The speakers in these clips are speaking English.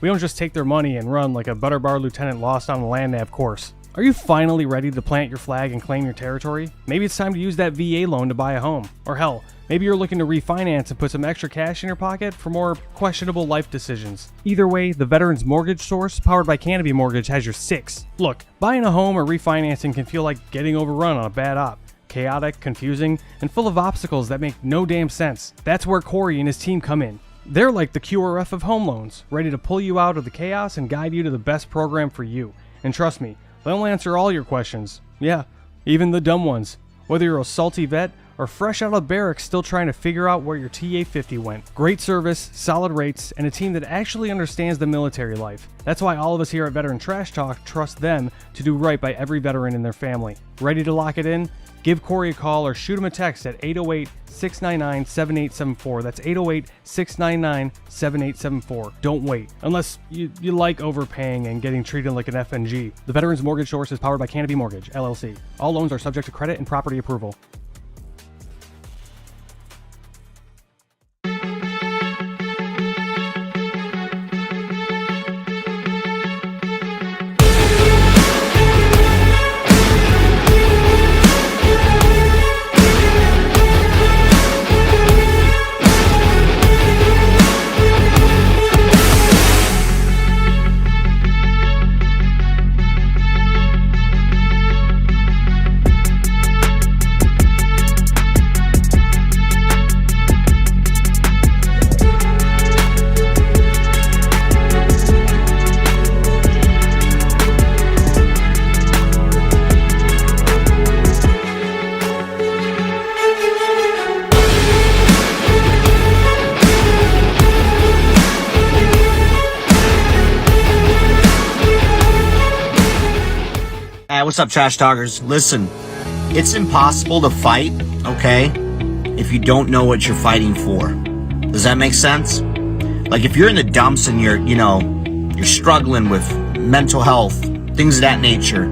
We don't just take their money and run like a Butterbar lieutenant lost on a land nav course. Are you finally ready to plant your flag and claim your territory? Maybe it's time to use that VA loan to buy a home. Or hell, maybe you're looking to refinance and put some extra cash in your pocket for more questionable life decisions. Either way, the Veterans Mortgage Source, powered by Canopy Mortgage, has your six. Look, buying a home or refinancing can feel like getting overrun on a bad op. Chaotic, confusing, and full of obstacles that make no damn sense. That's where Corey and his team come in. They're like the QRF of home loans, ready to pull you out of the chaos and guide you to the best program for you. And trust me, they'll answer all your questions. Yeah, even the dumb ones. Whether you're a salty vet or fresh out of barracks still trying to figure out where your TA-50 went. Great service, solid rates, and a team that actually understands the military life. That's why all of us here at Veteran Trash Talk trust them to do right by every veteran in their family. Ready to lock it in? Give Corey a call or shoot him a text at 808-699-7874. That's 808-699-7874. Don't wait. Unless you like overpaying and getting treated like an FNG. The Veterans Mortgage Source is powered by Canopy Mortgage, LLC. All loans are subject to credit and property approval. What's up, Trash Talkers? Listen, it's impossible to fight, okay, if you don't know what you're fighting for. Does that make sense? Like, if you're in the dumps and you're struggling with mental health, things of that nature,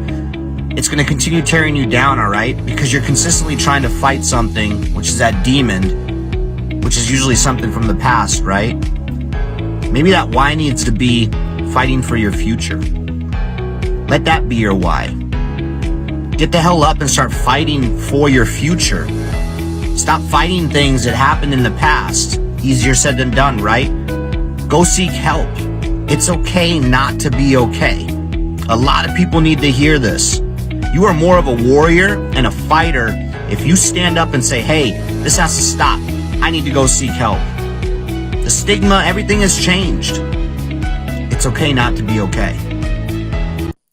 it's going to continue tearing you down, all right? Because you're consistently trying to fight something, which is that demon, which is usually something from the past, right? Maybe that why needs to be fighting for your future. Let that be your why. Get the hell up and start fighting for your future. Stop fighting things that happened in the past. Easier said than done, right? Go seek help. It's okay not to be okay. A lot of people need to hear this. You are more of a warrior and a fighter if you stand up and say, hey, this has to stop. I need to go seek help. The stigma, everything has changed. It's okay not to be okay.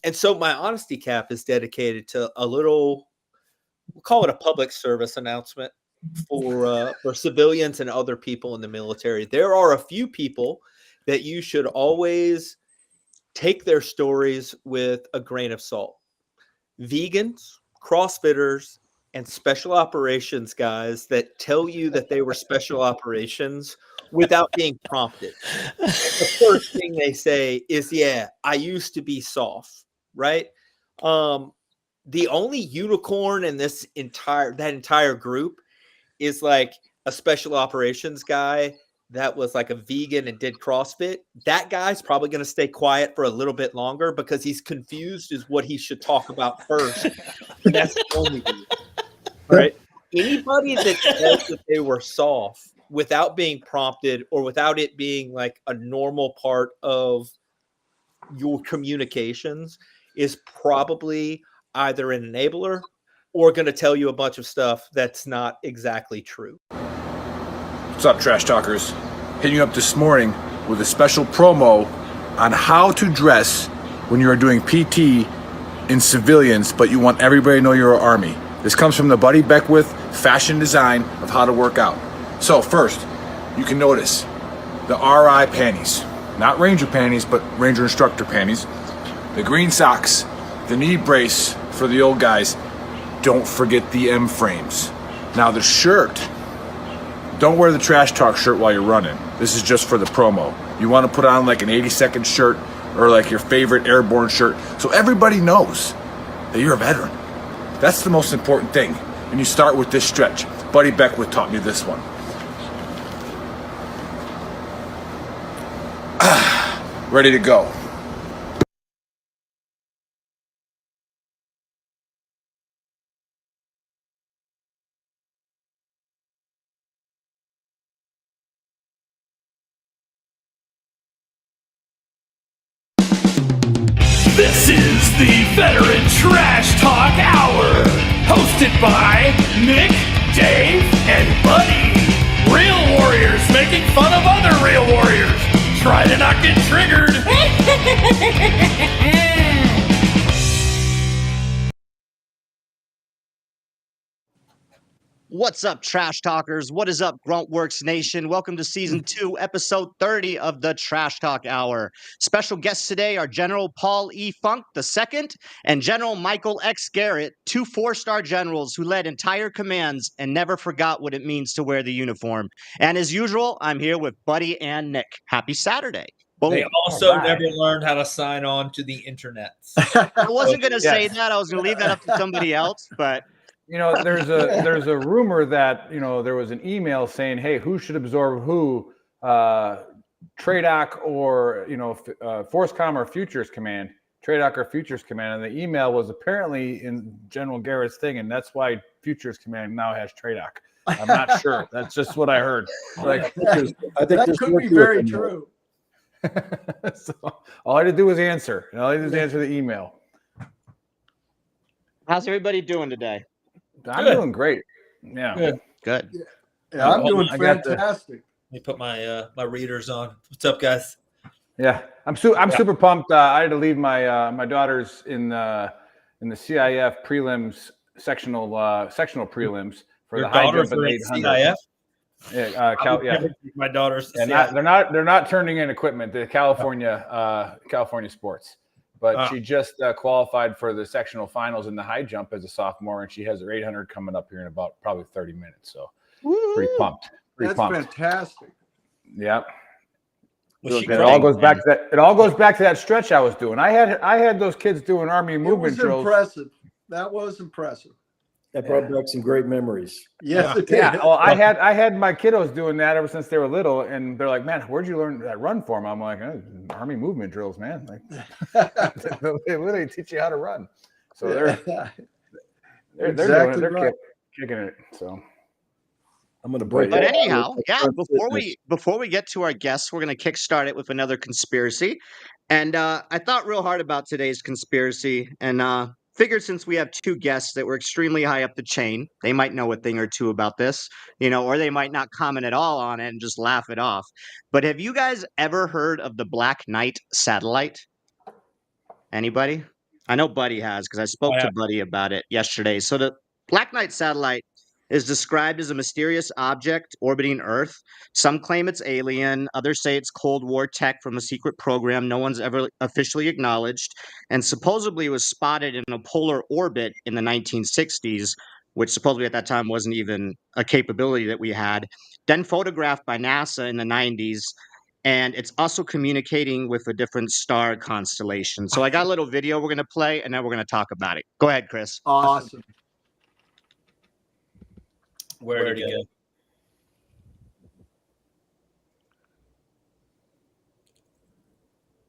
And so my honesty cap is dedicated to a little, we'll call it a public service announcement for civilians and other people in the military. There are a few people that you should always take their stories with a grain of salt. Vegans, CrossFitters, and special operations guys that tell you that they were special operations without being prompted. The first thing they say is, yeah, I used to be soft. Right. The only unicorn in that entire group is like a special operations guy that was like a vegan and did CrossFit. That guy's probably going to stay quiet for a little bit longer because he's confused as what he should talk about first. And that's the only reason. Right. Anybody that says that they were soft without being prompted or without it being like a normal part of your communications is probably either an enabler or going to tell you a bunch of stuff that's not exactly true. What's up, Trash Talkers? Hitting you up this morning with a special promo on how to dress when you are doing PT in civilians, but you want everybody to know you're an Army. This comes from the Buddy Beckwith fashion design of how to work out. So first, you can notice the RI panties. Not Ranger panties, but Ranger instructor panties. The green socks, the knee brace for the old guys. Don't forget the M frames. Now the shirt, don't wear the Trash Talk shirt while you're running. This is just for the promo. You want to put on like an 80-second shirt or like your favorite airborne shirt so everybody knows that you're a veteran. That's the most important thing. And you start with this stretch. Buddy Beckwith taught me this one. ready to go. This is the Veteran Trash Talk Hour, hosted by Nick, Dave, and Buddy. Real warriors making fun of other real warriors. Try to not get triggered. What's up, Trash Talkers? What is up, Gruntworks Nation? Welcome to Season 2, Episode 30 of the Trash Talk Hour. Special guests today are General Paul E. Funk II and General Michael X. Garrett, two four-star generals who led entire commands and never forgot what it means to wear the uniform. And as usual, I'm here with Buddy and Nick. Happy Saturday. Boom. They also never learned how to sign on to the internet. I wasn't going to say that. I was going to leave that up to somebody else, but... You know, there's a rumor that, you know, there was an email saying, hey, who should absorb who, TRADOC or, you know, FORCECOM or Futures Command, TRADOC or Futures Command. And the email was apparently in General Garrett's thing, and that's why Futures Command now has TRADOC. I'm not sure. That's just what I heard. Like, I think that could be very true. So all I had to do was answer. All I had to do was answer the email. How's everybody doing today? I'm doing great. Yeah. Good. Yeah, I'm doing fantastic. Let me put my my readers on. What's up, guys? Yeah, I'm super pumped. I had to leave my daughters in the CIF prelims sectional prelims for Your the high daughters jump are at in 800. CIF? Yeah, My daughters. yeah. They're not turning in equipment. The California sports. But she just qualified for the sectional finals in the high jump as a sophomore, and she has her 800 coming up here in about probably 30 minutes. So pretty pumped. That's fantastic. Yeah. It all goes back to that. It all goes back to that stretch I was doing. I had those kids doing Army movement drills. Impressive. That was impressive. That brought back some great memories. Yes, it did. Yeah, well, I had my kiddos doing that ever since they were little, and they're like, "Man, where'd you learn that run form?" I'm like, "Army movement drills, man. Like, they literally teach you how to run." So they're exactly doing it. They're right. kicking it. So I'm gonna break. But it. anyhow, yeah. Before we get to our guests, we're going to kickstart it with another conspiracy. And I thought real hard about today's conspiracy, and figured since we have two guests that were extremely high up the chain, they might know a thing or two about this, you know, or they might not comment at all on it and just laugh it off. But have you guys ever heard of the Black Knight satellite? Anybody? I know Buddy has, because I spoke to Buddy about it yesterday. So the Black Knight satellite is described as a mysterious object orbiting Earth. Some claim it's alien. Others say it's Cold War tech from a secret program no one's ever officially acknowledged, and supposedly was spotted in a polar orbit in the 1960s, which supposedly at that time wasn't even a capability that we had, then photographed by NASA in the 90s, and it's also communicating with a different star constellation. So I got a little video we're going to play, and then we're going to talk about it. Go ahead, Chris. Awesome. Where did he go?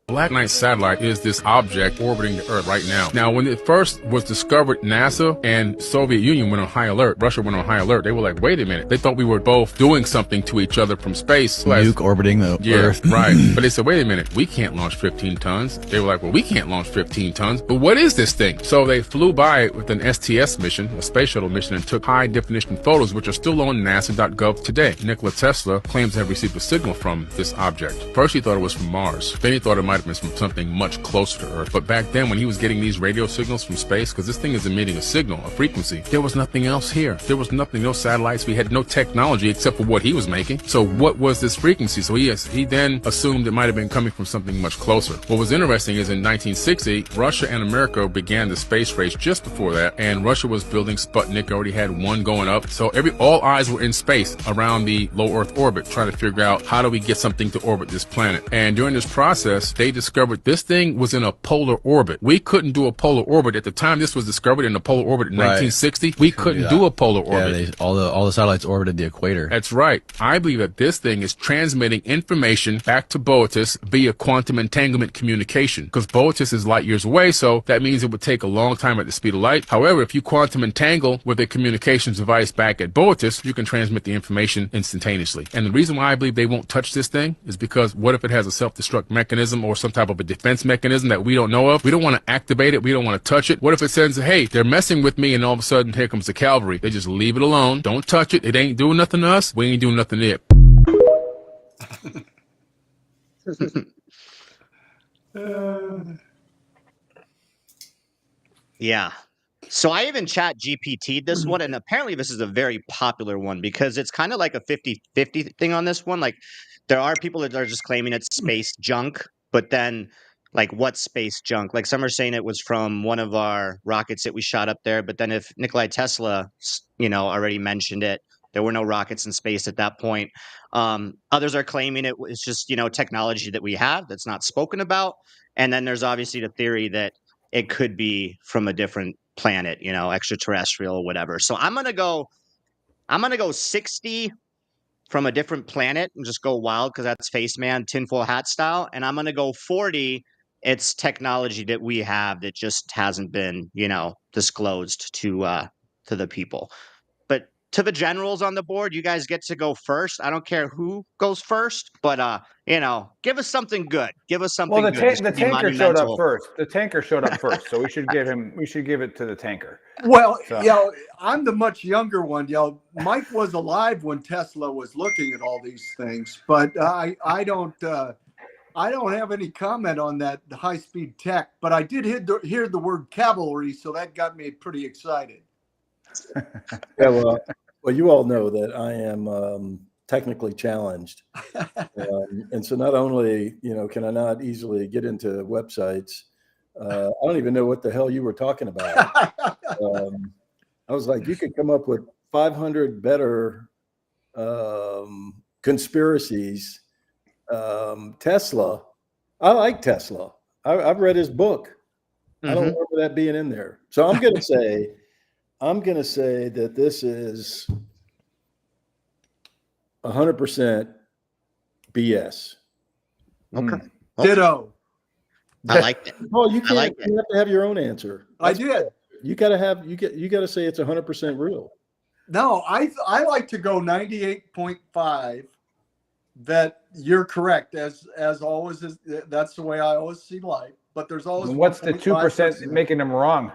Black Knight satellite is this object orbiting the Earth right now. Now, when it first was discovered, NASA and Soviet Union went on high alert. Russia went on high alert. They were like, wait a minute. They thought we were both doing something to each other from space. Nuke orbiting the Earth. Right. But they said, wait a minute. We can't launch 15 tons. They were like, well, we can't launch 15 tons. But what is this thing? So they flew by it with an STS mission, a space shuttle mission, and took high definition photos, which are still on NASA.gov today. Nikola Tesla claims to have received a signal from this object. First, he thought it was from Mars. Then he thought it might have been from something much closer to Earth. But back then, when he was getting these radio signals from space, because this thing is emitting a signal, a frequency, there was nothing else here. There was nothing, no satellites. We had no technology except for what he was making. So what was this frequency? So he then assumed it might have been coming from something much closer. What was interesting is in 1960, Russia and America began the space race just before that, and Russia was building Sputnik, already had one going up. So all eyes were in space around the low Earth orbit, trying to figure out how do we get something to orbit this planet. And during this process, they discovered this thing was in a polar orbit. We couldn't do a polar orbit at the time this was discovered in a polar orbit in 1960. We couldn't do a polar orbit. Yeah, all the satellites orbited the equator. That's right. I believe that this thing is transmitting information back to Boetis via quantum entanglement communication, because Boetis is light years away, so that means it would take a long time at the speed of light. However, if you quantum entangle with a communications device back at Boetis, you can transmit the information instantaneously. And the reason why I believe they won't touch this thing is because what if it has a self-destruct mechanism or some type of a defense mechanism that we don't know of? We don't want to activate it. We don't want to touch it. What if it says, hey, they're messing with me, and all of a sudden here comes the cavalry? They just leave it alone. Don't touch it. It ain't doing nothing to us. We ain't doing nothing to it. Yeah. So I even chat GPT'd this one, and apparently this is a very popular one because it's kind of like a 50-50 thing on this one. Like, there are people that are just claiming it's space junk, but then, like, what space junk? Like, some are saying it was from one of our rockets that we shot up there, but then if Nikola Tesla, already mentioned it, there were no rockets in space at that point. Others are claiming it was just, technology that we have that's not spoken about. And then there's obviously the theory that it could be from a different planet, extraterrestrial or whatever. So I'm gonna go 60 from a different planet and just go wild because that's Faceman tinfoil hat style. And I'm gonna go 40. It's technology that we have that just hasn't been, disclosed to the people. But to the generals on the board, you guys get to go first. I don't care who goes first, but give us something good. Give us something. Well, good. the tanker showed up first. The tanker showed up first, so we should give it to the tanker. Well, I'm the much younger one. Mike was alive when Tesla was looking at all these things, but I don't have any comment on that high-speed tech. But I did hear the word cavalry, so that got me pretty excited. Yeah, well, you all know that I am technically challenged, and so not only can I not easily get into websites, I don't even know what the hell you were talking about. I was like, you could come up with 500 better conspiracies. Tesla, I like Tesla. I've read his book. I don't remember that being in there. So I'm going to say that this is 100% BS. Okay. Ditto. I like it. Oh, you can't. like it. You have to have your own answer. I did. You got to say it's 100% real. No, I like to go 98.5. That you're correct, as always. That's the way I always see life. But there's always. And what's the 2% making them wrong?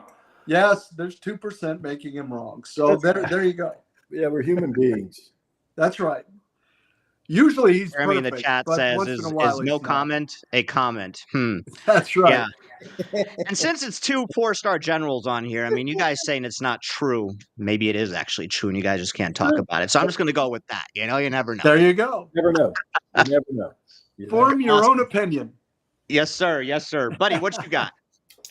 Yes, there's 2% making him wrong. So there you go. Yeah, we're human beings. That's right. Usually he's Jeremy perfect, in the chat but says, once is in a while no he's not. comment a comment? That's right. Yeah. And since it's 2 4-star generals on here, I mean, you guys saying it's not true. Maybe it is actually true, and you guys just can't talk about it. So I'm just going to go with that. You never know. There you go. Never know. You never know. Form your own opinion. Yes, sir. Yes, sir. Buddy, what you got?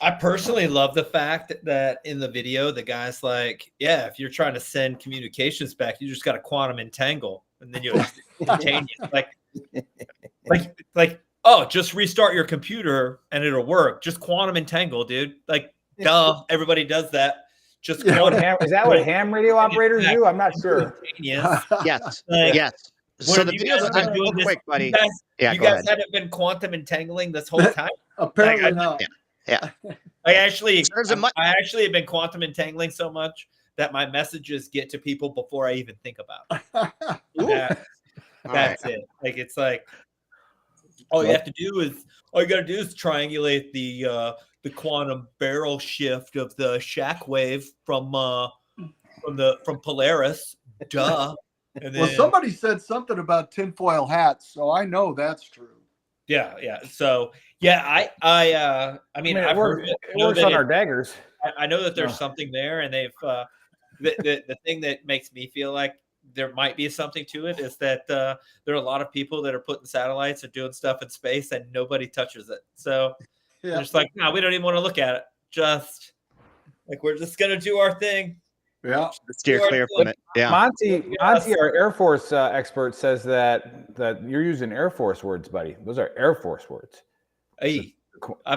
I personally love the fact that in the video, the guy's like, yeah, if you're trying to send communications back, you just got to quantum entangle. And then you're instantaneous. like, oh, just restart your computer and it'll work. Just quantum entangle, dude. Like, duh, everybody does that. Just is that what ham radio operators do? I'm not sure. Yes. Like, yes. So the video's real quick, buddy. You guys haven't been quantum entangling this whole time? Apparently not. Yeah. I actually have been quantum entangling so much that my messages get to people before I even think about it. That's it. Like, it's like all you got to do is triangulate the quantum barrel shift of the shack wave from Polaris. Duh. And then, well, somebody said something about tinfoil hats, so I know that's true. Yeah. So I mean, it works on our daggers. I know that there's something there, and they've the thing that makes me feel like there might be something to it is that there are a lot of people that are putting satellites and doing stuff in space, and nobody touches it. So they're just like, no, we don't even want to look at it. Just like we're just gonna do our thing. Yeah, steer clear from it. Yeah, Monty, our Air Force expert says that you're using Air Force words, buddy. Those are Air Force words. Hey, I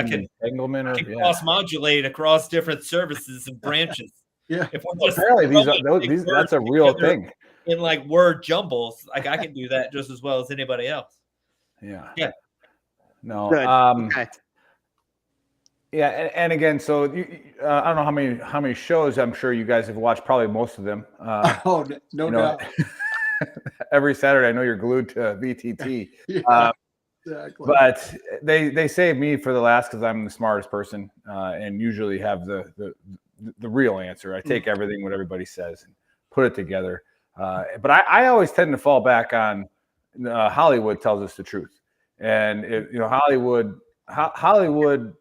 can entanglement or cross modulate across different services and branches. Yeah. If we're just Apparently throwing these big that's a words real together thing. in like word jumbles, like I can do that just as well as anybody else. Yeah. Yeah. No. Good. Okay. Yeah, and again, so I don't know how many shows. I'm sure you guys have watched probably most of them. Oh, no doubt. Every Saturday, I know you're glued to VTT. Yeah, exactly. But they save me for the last because I'm the smartest person and usually have the real answer. I take everything what everybody says and put it together. But I always tend to fall back on Hollywood tells us the truth, and Hollywood desensitizes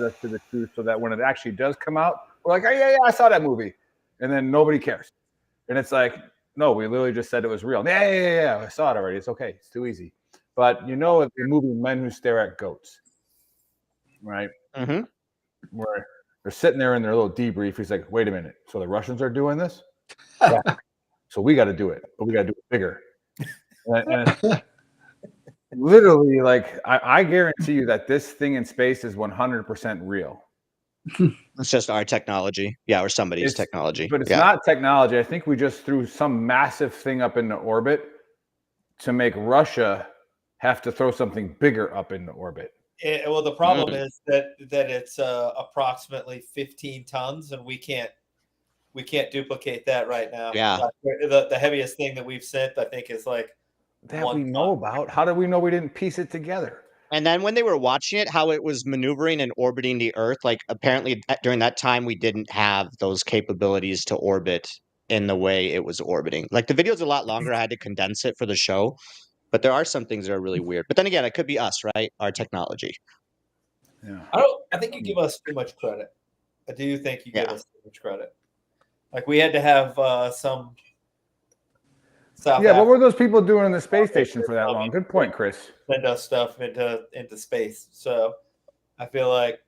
us to the truth so that when it actually does come out, we're like, oh, yeah, I saw that movie, and then nobody cares, and it's like, no, we literally just said it was real. Yeah, I saw it already. It's okay. It's too easy. But the movie Men Who Stare at Goats, right? Mm-hmm. Where they're sitting there in their little debrief. He's like, wait a minute. So the Russians are doing this? Yeah. So we got to do it, but we got to do it bigger. And literally, like, I guarantee you that this thing in space is 100% real. It's just our technology. Yeah, or somebody's technology. But it's not technology. I think we just threw some massive thing up into orbit to make Russia have to throw something bigger up into orbit. Well, the problem is that it's approximately 15 tons, and we can't duplicate that right now. Yeah. The heaviest thing that we've sent, I think, is like that we know about. How did we know we didn't piece it together? And then when they were watching it, how it was maneuvering and orbiting the Earth, like apparently during that time we didn't have those capabilities to orbit in the way it was orbiting. Like the video's a lot longer. I had to condense it for the show, but there are some things that are really weird. But then again, it could be us, right? Our technology. Yeah. I think you give us too much credit. I do think you give us too much credit. Like we had to have some. What were those people doing in the space station for that long? Good point, Chris. Send us stuff into space. So I feel like,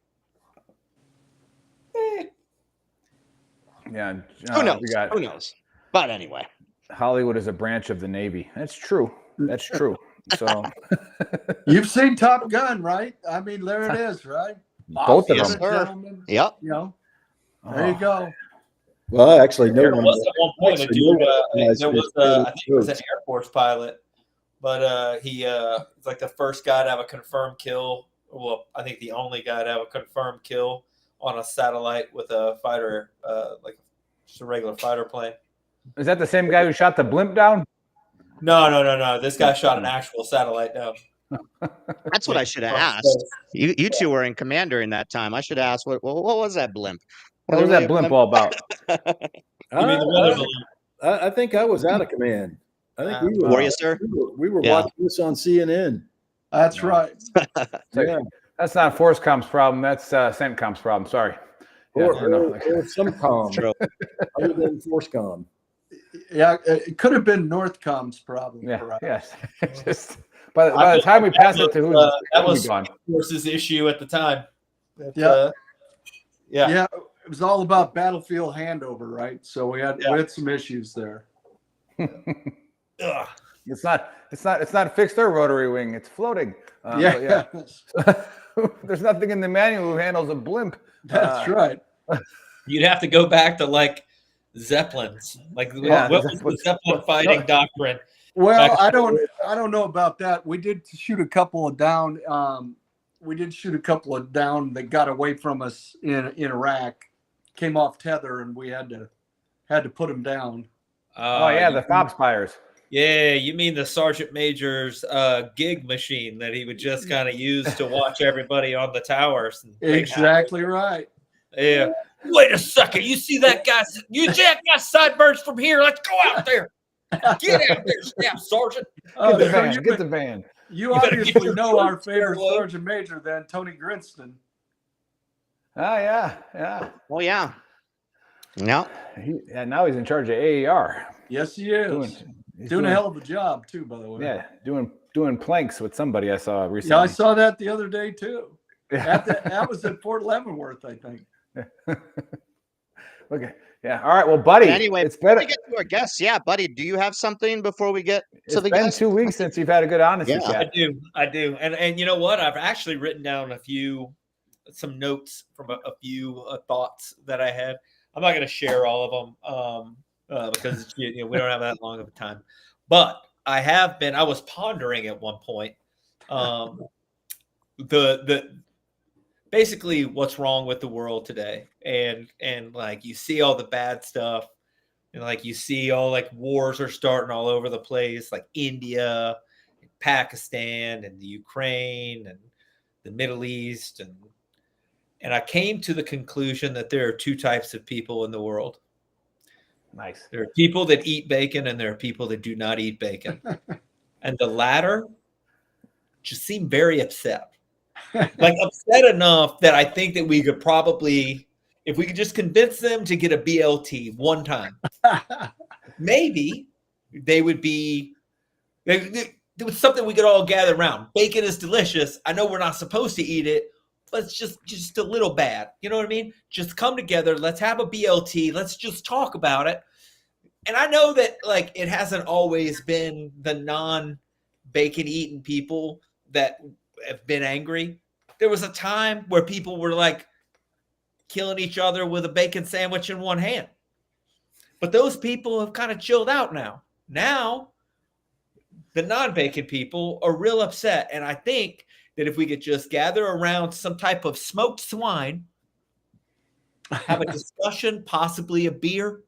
yeah. Who knows? Who knows? But anyway, Hollywood is a branch of the Navy. That's true. That's true. So you've seen Top Gun, right? I mean, there it is, right? Both of them. Yep. There you go. Well, I actually know there was at one point a dude. There was I think it was an Air Force pilot, but he's like the first guy to have a confirmed kill. Well, I think the only guy to have a confirmed kill on a satellite with a fighter, like just a regular fighter plane. Is that the same guy who shot the blimp down? No. This guy shot an actual satellite down. That's what I should have asked. You two were in command during that time. I should have asked what was that blimp? What was that blimp all about? I think I was out of command. I think we were. Were you, sir? We were watching this on CNN. That's right. That's not Forcecom's problem. That's CENTCOM's problem. Sorry. Or some com other than Forcecom. Yeah, it could have been Northcom's problem. Yeah. Yes. Just by the time we passed it to who that was gone. Force's issue at the time. Yeah. It was all about battlefield handover, right? So we had some issues there. It's not fixed or rotary wing. It's floating. There's nothing in the manual who handles a blimp. That's right. You'd have to go back to like Zeppelins. Like what was the Zeppelin fighting doctrine? Well, I don't know about that. We did shoot a couple of down. That got away from us in Iraq. Came off tether, and we had to put them down. The FOB spires. Yeah, you mean the Sergeant Major's gig machine that he would just kind of use to watch everybody on the towers. Exactly right. Yeah. Wait a second. You see that guy? You got sideburns from here. Let's go out there. Get out there, Staff Sergeant. Get the van. You obviously know our favorite Sergeant Major then, Tony Grinston. Oh, yeah. Well, yeah. No. Now he's in charge of AER. Yes, he is. Doing a hell of a job, too, by the way. Yeah, doing planks with somebody I saw recently. Yeah, I saw that the other day, too. That was at Fort Leavenworth, I think. Okay. Yeah. All right. Well, buddy. But anyway, it's before been we get to our guests, buddy, do you have something before we get to it's the been guests? 2 weeks since you've had a good honesty Yeah. chat. I do. And you know what? I've actually written down some notes from a few thoughts that I had. I'm not going to share all of them because we don't have that long of a time. But I was pondering at one point the basically what's wrong with the world today, and like you see all the bad stuff, and like you see all like wars are starting all over the place, like India, and Pakistan, and the Ukraine, and the Middle East, and I came to the conclusion that there are two types of people in the world. Nice. There are people that eat bacon, and there are people that do not eat bacon, and the latter just seem very upset. Like upset enough that I think that we could probably, if we could just convince them to get a BLT one time, maybe they would be, there was something we could all gather around. Bacon is delicious. I know we're not supposed to eat it, but it's just a little bad. You know what I mean? Just come together. Let's have a BLT. Let's just talk about it. And I know that like it hasn't always been the non-bacon eating people that have been angry. There was a time where people were like killing each other with a bacon sandwich in one hand. But those people have kind of chilled out now. Now, the non-bacon people are real upset. And I think that if we could just gather around some type of smoked swine, have a discussion, possibly a beer,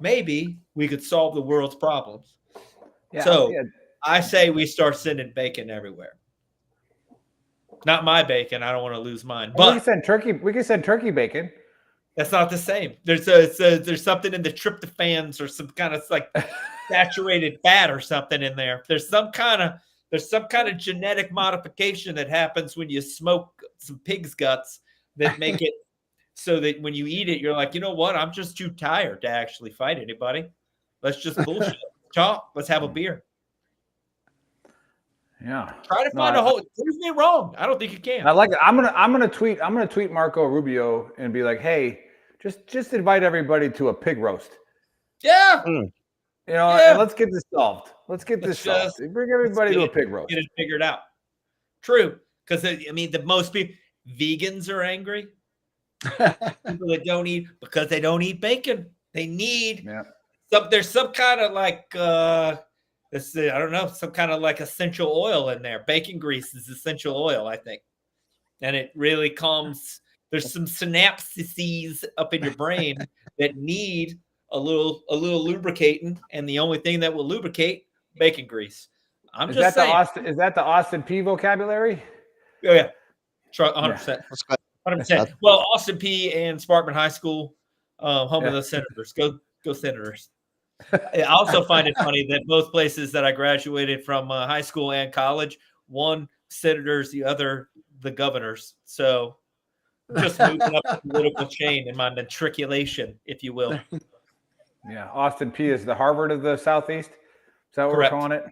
maybe we could solve the world's problems. Yeah, so yeah. I say we start sending bacon everywhere. Not my bacon. I don't want to lose mine. But we can send turkey. We can send turkey bacon. That's not the same. There's something in the tryptophans or some kind of like saturated fat or something in there. There's some kind of genetic modification that happens when you smoke some pig's guts that make it so that when you eat it, you're like, you know what? I'm just too tired to actually fight anybody. Let's just bullshit. Talk. Let's have a beer. Yeah. Try to find a whole. Prove me wrong. I don't think you can. I like it. I'm gonna tweet Marco Rubio and be like, hey, just invite everybody to a pig roast. Yeah. You know, and let's get this solved. Let's get this solved. Bring everybody to a pig roast. Get it figured out. True. Because I mean the most people vegans are angry. People that don't eat because they don't eat bacon. They need there's some kind of like I don't know, some kind of like essential oil in there. Bacon grease is essential oil, I think. And it really calms. There's some synapses up in your brain that need a little lubricating, and the only thing that will lubricate, bacon grease. I'm just saying. Is that the Austin P vocabulary? Oh, yeah. 100%. 100%. Well, Austin P and Sparkman High School, home of the Senators. Go Senators. I also find it funny that both places that I graduated from high school and college, one senators, the other the governors. So just moving up the political chain in my matriculation, if you will. Yeah, Austin P is the Harvard of the Southeast. Is that what we're calling it?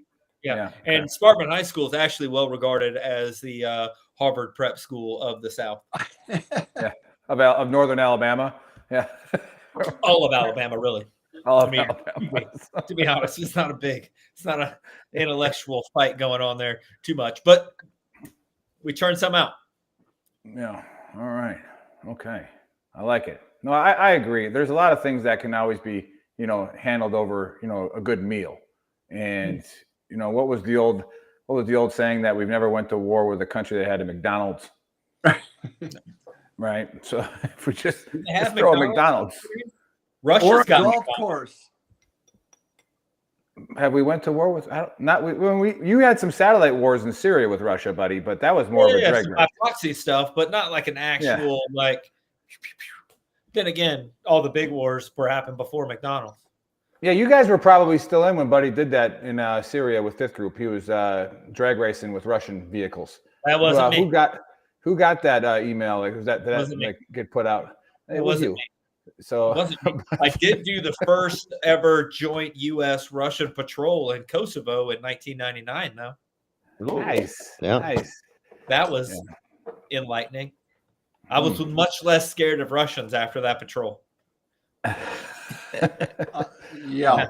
Yeah. And Sparkman High School is actually well regarded as the Harvard prep school of the South. Yeah, of Northern Alabama. Yeah, all of Alabama, really. To be honest, it's not an intellectual fight going on there too much, but we turned some out. Yeah. All right. Okay. I like it. No, I agree. There's a lot of things that can always be, handled over, a good meal. And, what was the old saying that we've never went to war with a country that had a McDonald's? Right. So if we just throw a McDonald's. Russia's got golf course. Have we went to war with? You had some satellite wars in Syria with Russia, buddy, but that was more of a drag race. Proxy stuff, but not like an actual like. Then again, all the big wars were happening before McDonald's. Yeah, you guys were probably still in when Buddy did that in Syria with Fifth Group. He was drag racing with Russian vehicles. That wasn't me. Who got that email? Like, was that get put out? It wasn't me. So I did do the first ever joint U.S.-Russian patrol in Kosovo in 1999, though. Nice. That was enlightening. I was much less scared of Russians after that patrol. Yeah.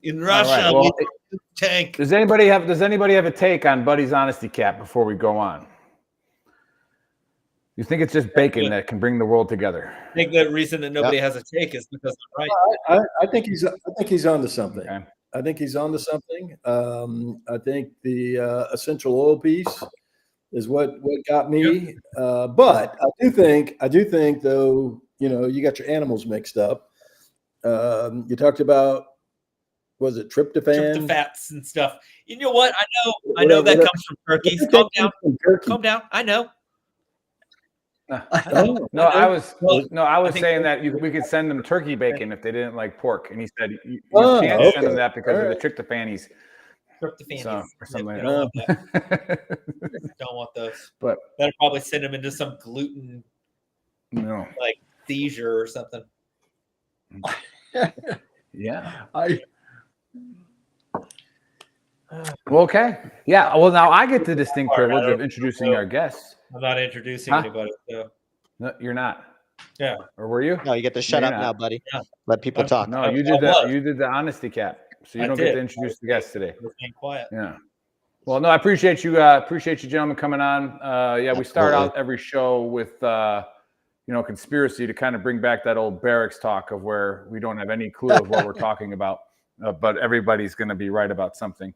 In Russia, Well, we tank. does anybody have a take on Buddy's honesty cap before we go on? You think it's just bacon that can bring the world together? I think the reason that nobody has a take is because I'm right. I think he's onto something. Okay. I think he's onto something. I think the essential oil piece is what got me. But I do think though, you got your animals mixed up. You talked about, was it tryptophan? Tryptophats and stuff. You know what? I know that comes from turkeys. Calm down. Calm down. I know. I was saying that we could send them turkey bacon if they didn't like pork, and he said you can't send them that because of the tryptophanes. Tryptophanes. Or something like don't want that. Don't want those. But that'll probably send them into some gluten, like seizure or something. Yeah. Well, okay. Yeah. Well, now I get the distinct privilege of introducing our guests. I'm not introducing anybody. So. No, you're not. Yeah. Or were you? No, you get to shut up now, buddy. Yeah. Let people talk. No, you did that. You did the honesty cap, so you don't get to introduce the guests today. Being quiet. Yeah. Well, no, I appreciate you. Appreciate you, gentlemen, coming on. We start out every show with conspiracy to kind of bring back that old barracks talk of where we don't have any clue of what we're talking about, but everybody's going to be right about something.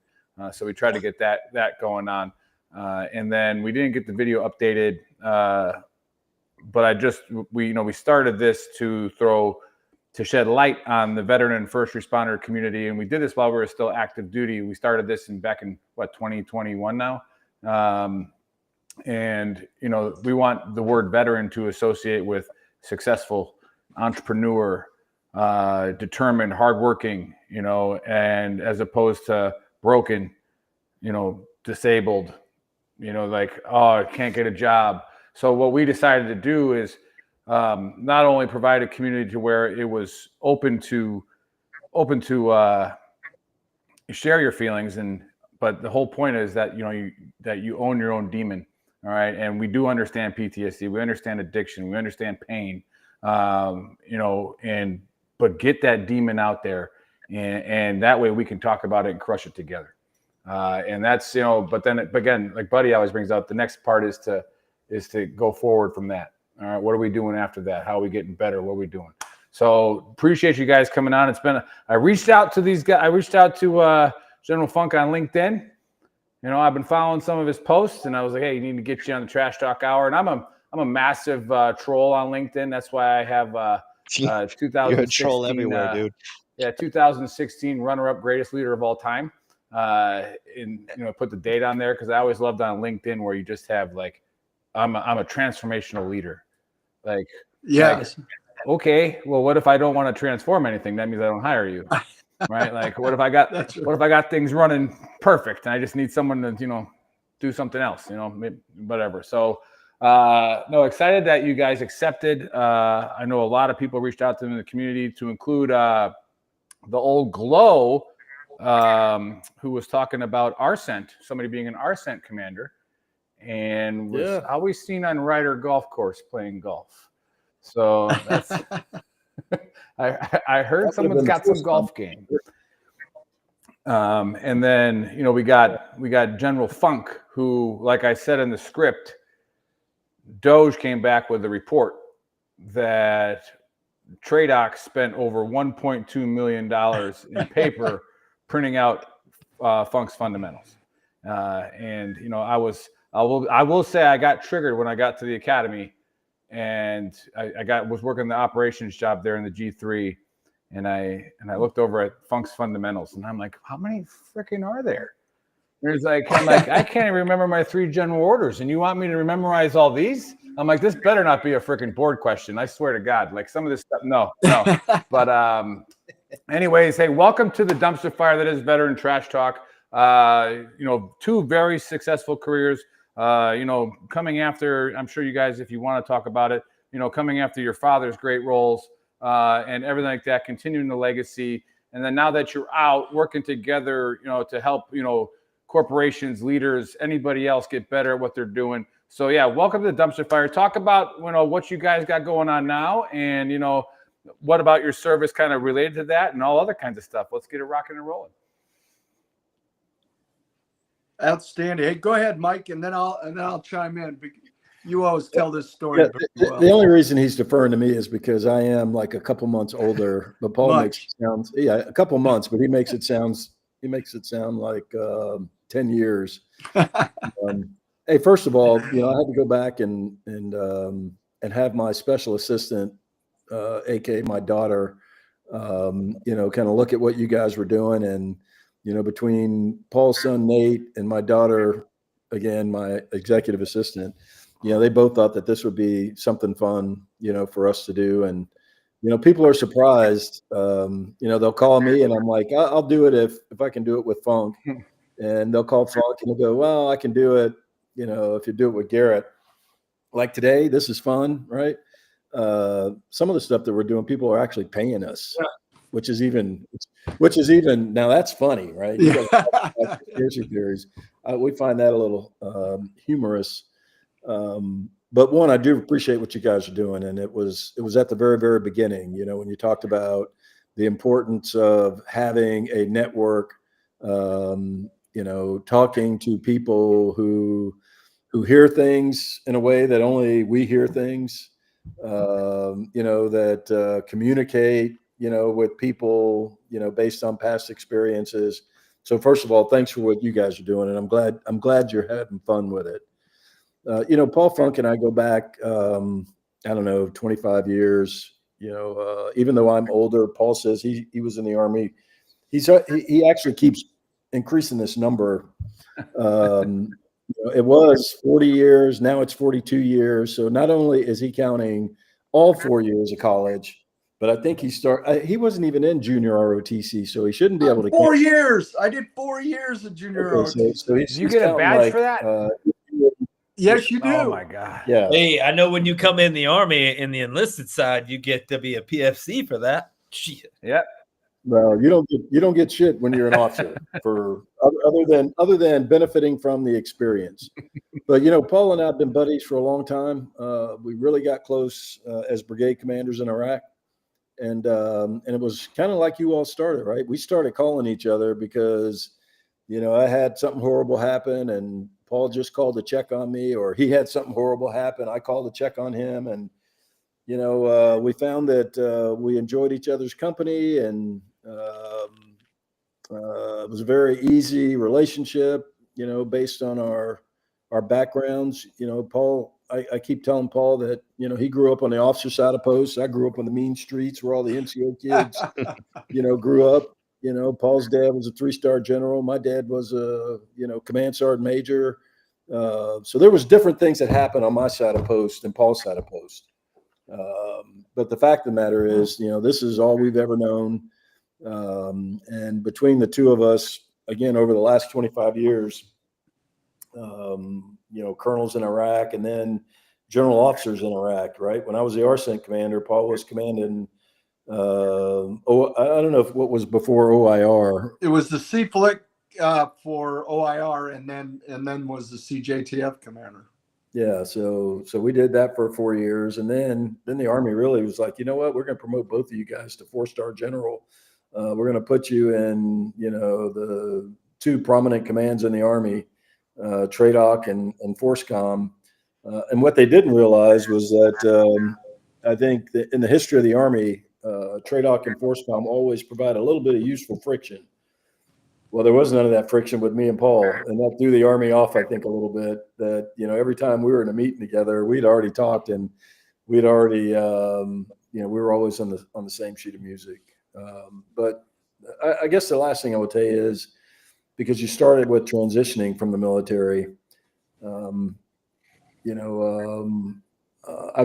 So we try to get that going on. And then we didn't get the video updated, but we started this to shed light on the veteran and first responder community, and we did this while we were still active duty. We started this back in 2021 now, and we want the word veteran to associate with successful, entrepreneur, determined, hardworking, and as opposed to broken, disabled, I can't get a job. So what we decided to do is not only provide a community to where it was open to share your feelings, but the whole point is that you own your own demon. All right, and we do understand PTSD, we understand addiction, we understand pain, but get that demon out there, and that way we can talk about it and crush it together. And that's but then again, like Buddy always brings out, the next part is to go forward from that. All right, what are we doing after that? How are we getting better? What are we doing? So appreciate you guys coming on. I reached out to these guys. I reached out to General Funk on LinkedIn. I've been following some of his posts, and I was like, hey, you need to get you on the Trash Talk Hour. And I'm a massive troll on LinkedIn. That's why I have 2016. You're a troll everywhere, dude. Yeah, 2016 runner-up greatest leader of all time. Put the date on there because I always loved on LinkedIn where you just have I'm a transformational leader. Okay, well, what if I don't want to transform anything? That means I don't hire you, right? What if I got things running perfect and I just need someone to do something else, whatever. So excited that you guys accepted. I know a lot of people reached out to them in the community, to include the old Glow, who was talking about Arcent, somebody being an Arcent commander, and was always seen on Ryder Golf Course playing golf. So that's I heard someone's got some golf game. And then we got General Funk, who, like I said in the script, Doge came back with a report that TRADOC spent over $1.2 million in paper printing out Funk's fundamentals. And I will say I got triggered when I got to the academy, and I was working the operations job there in the G3, and I looked over at Funk's fundamentals, and I'm like, how many freaking are there? I'm like, I can't even remember my 3 general orders, and you want me to memorize all these? I'm like, this better not be a freaking board question. I swear to God, some of this stuff, no. But anyways, hey, welcome to the dumpster fire that is Veteran Trash Talk. 2 very successful careers. Coming after, I'm sure you guys, if you want to talk about it, coming after your father's great roles and everything like that, continuing the legacy. And then now that you're out working together, to help, corporations, leaders, anybody else get better at what they're doing. So yeah, welcome to the dumpster fire. Talk about, what you guys got going on now, and, what about your service kind of related to that and all other kinds of stuff. Let's get it rocking and rolling. Outstanding. Hey, go ahead, Mike, and then I'll chime in. You always tell this story. Yeah, the only reason he's deferring to me is because I am like a couple months older, but Paul makes it sound, a couple months, but he makes it sound like 10 years. Hey, first of all, I had to go back and have my special assistant, aka my daughter, kind of look at what you guys were doing. And, between Paul's son, Nate, and my daughter, again, my executive assistant, they both thought that this would be something fun, for us to do. And, people are surprised, they'll call me and I'm like, I'll do it if I can do it with Funk. And they'll call Funk and they'll go, well, I can do it, if you do it with Garrett. Like today, this is fun, right? Some of the stuff that we're doing, people are actually paying us, which is even now that's funny, right? You guys talk about conspiracy theories. We find that a little humorous. But one, I do appreciate what you guys are doing. And it was at the very, very beginning, when you talked about the importance of having a network, talking to people who hear things in a way that only we hear things, that communicate, with people, based on past experiences. So first of all, thanks for what you guys are doing. And I'm glad you're having fun with it. Paul Funk and I go back, 25 years, even though I'm older. Paul says he was in the Army. He actually keeps increasing this number. It was 40 years. Now it's 42 years. So not only is he counting all 4 years of college, but I think he wasn't even in junior ROTC, so he shouldn't be able to. 4 years. I did 4 years of junior ROTC. So do you get a badge for that? Yes, you do. Oh my God. Yeah. Hey, I know when you come in the Army in the enlisted side, you get to be a PFC for that. Shit. Yeah. Well, you don't get shit when you're an officer for other than benefiting from the experience. But Paul and I have been buddies for a long time. We really got close as brigade commanders in Iraq, and it was kind of like you all started, right? We started calling each other because I had something horrible happen, and Paul just called to check on me, or he had something horrible happen. I called to check on him, and we found that we enjoyed each other's company, and it was a very easy relationship, based on our backgrounds. Paul, I keep telling Paul that, he grew up on the officer side of posts. I grew up on the mean streets where all the NCO kids, grew up. Paul's dad was a 3-star general. My dad was a, command sergeant major. So there was different things that happened on my side of post and Paul's side of post. But the fact of the matter is, this is all we've ever known. And between the two of us, again, over the last 25 years, colonels in Iraq and then general officers in Iraq, right? When I was the RCENT commander, Paul was commanding, I don't know what was before OIR. It was the CFLIC for OIR, and then was the CJTF commander. Yeah, so we did that for 4 years, and then the Army really was like, you know what, we're going to promote both of you guys to 4-star general. We're going to put you in, the 2 prominent commands in the Army, TRADOC and FORSCOM. And what they didn't realize was that I think that in the history of the Army, TRADOC and FORSCOM always provide a little bit of useful friction. Well, there was none of that friction with me and Paul, and that threw the Army off, I think, a little bit. That, every time we were in a meeting together, we'd already talked, and we'd already, we were always on the same sheet of music. But I guess the last thing I would tell you is, because you started with transitioning from the military, I've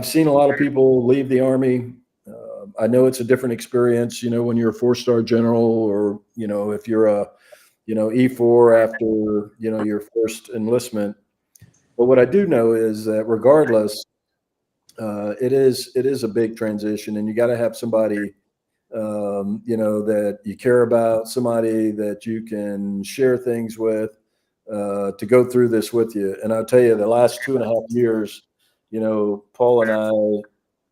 seen a lot of people leave the Army. I know it's a different experience, when you're a 4-star general, or, if you're a, E4 after, your first enlistment. But what I do know is that regardless, it is a big transition, and you got to have somebody, that you care about, somebody that you can share things with, to go through this with you. And I'll tell you, the last 2.5 years, Paul and I,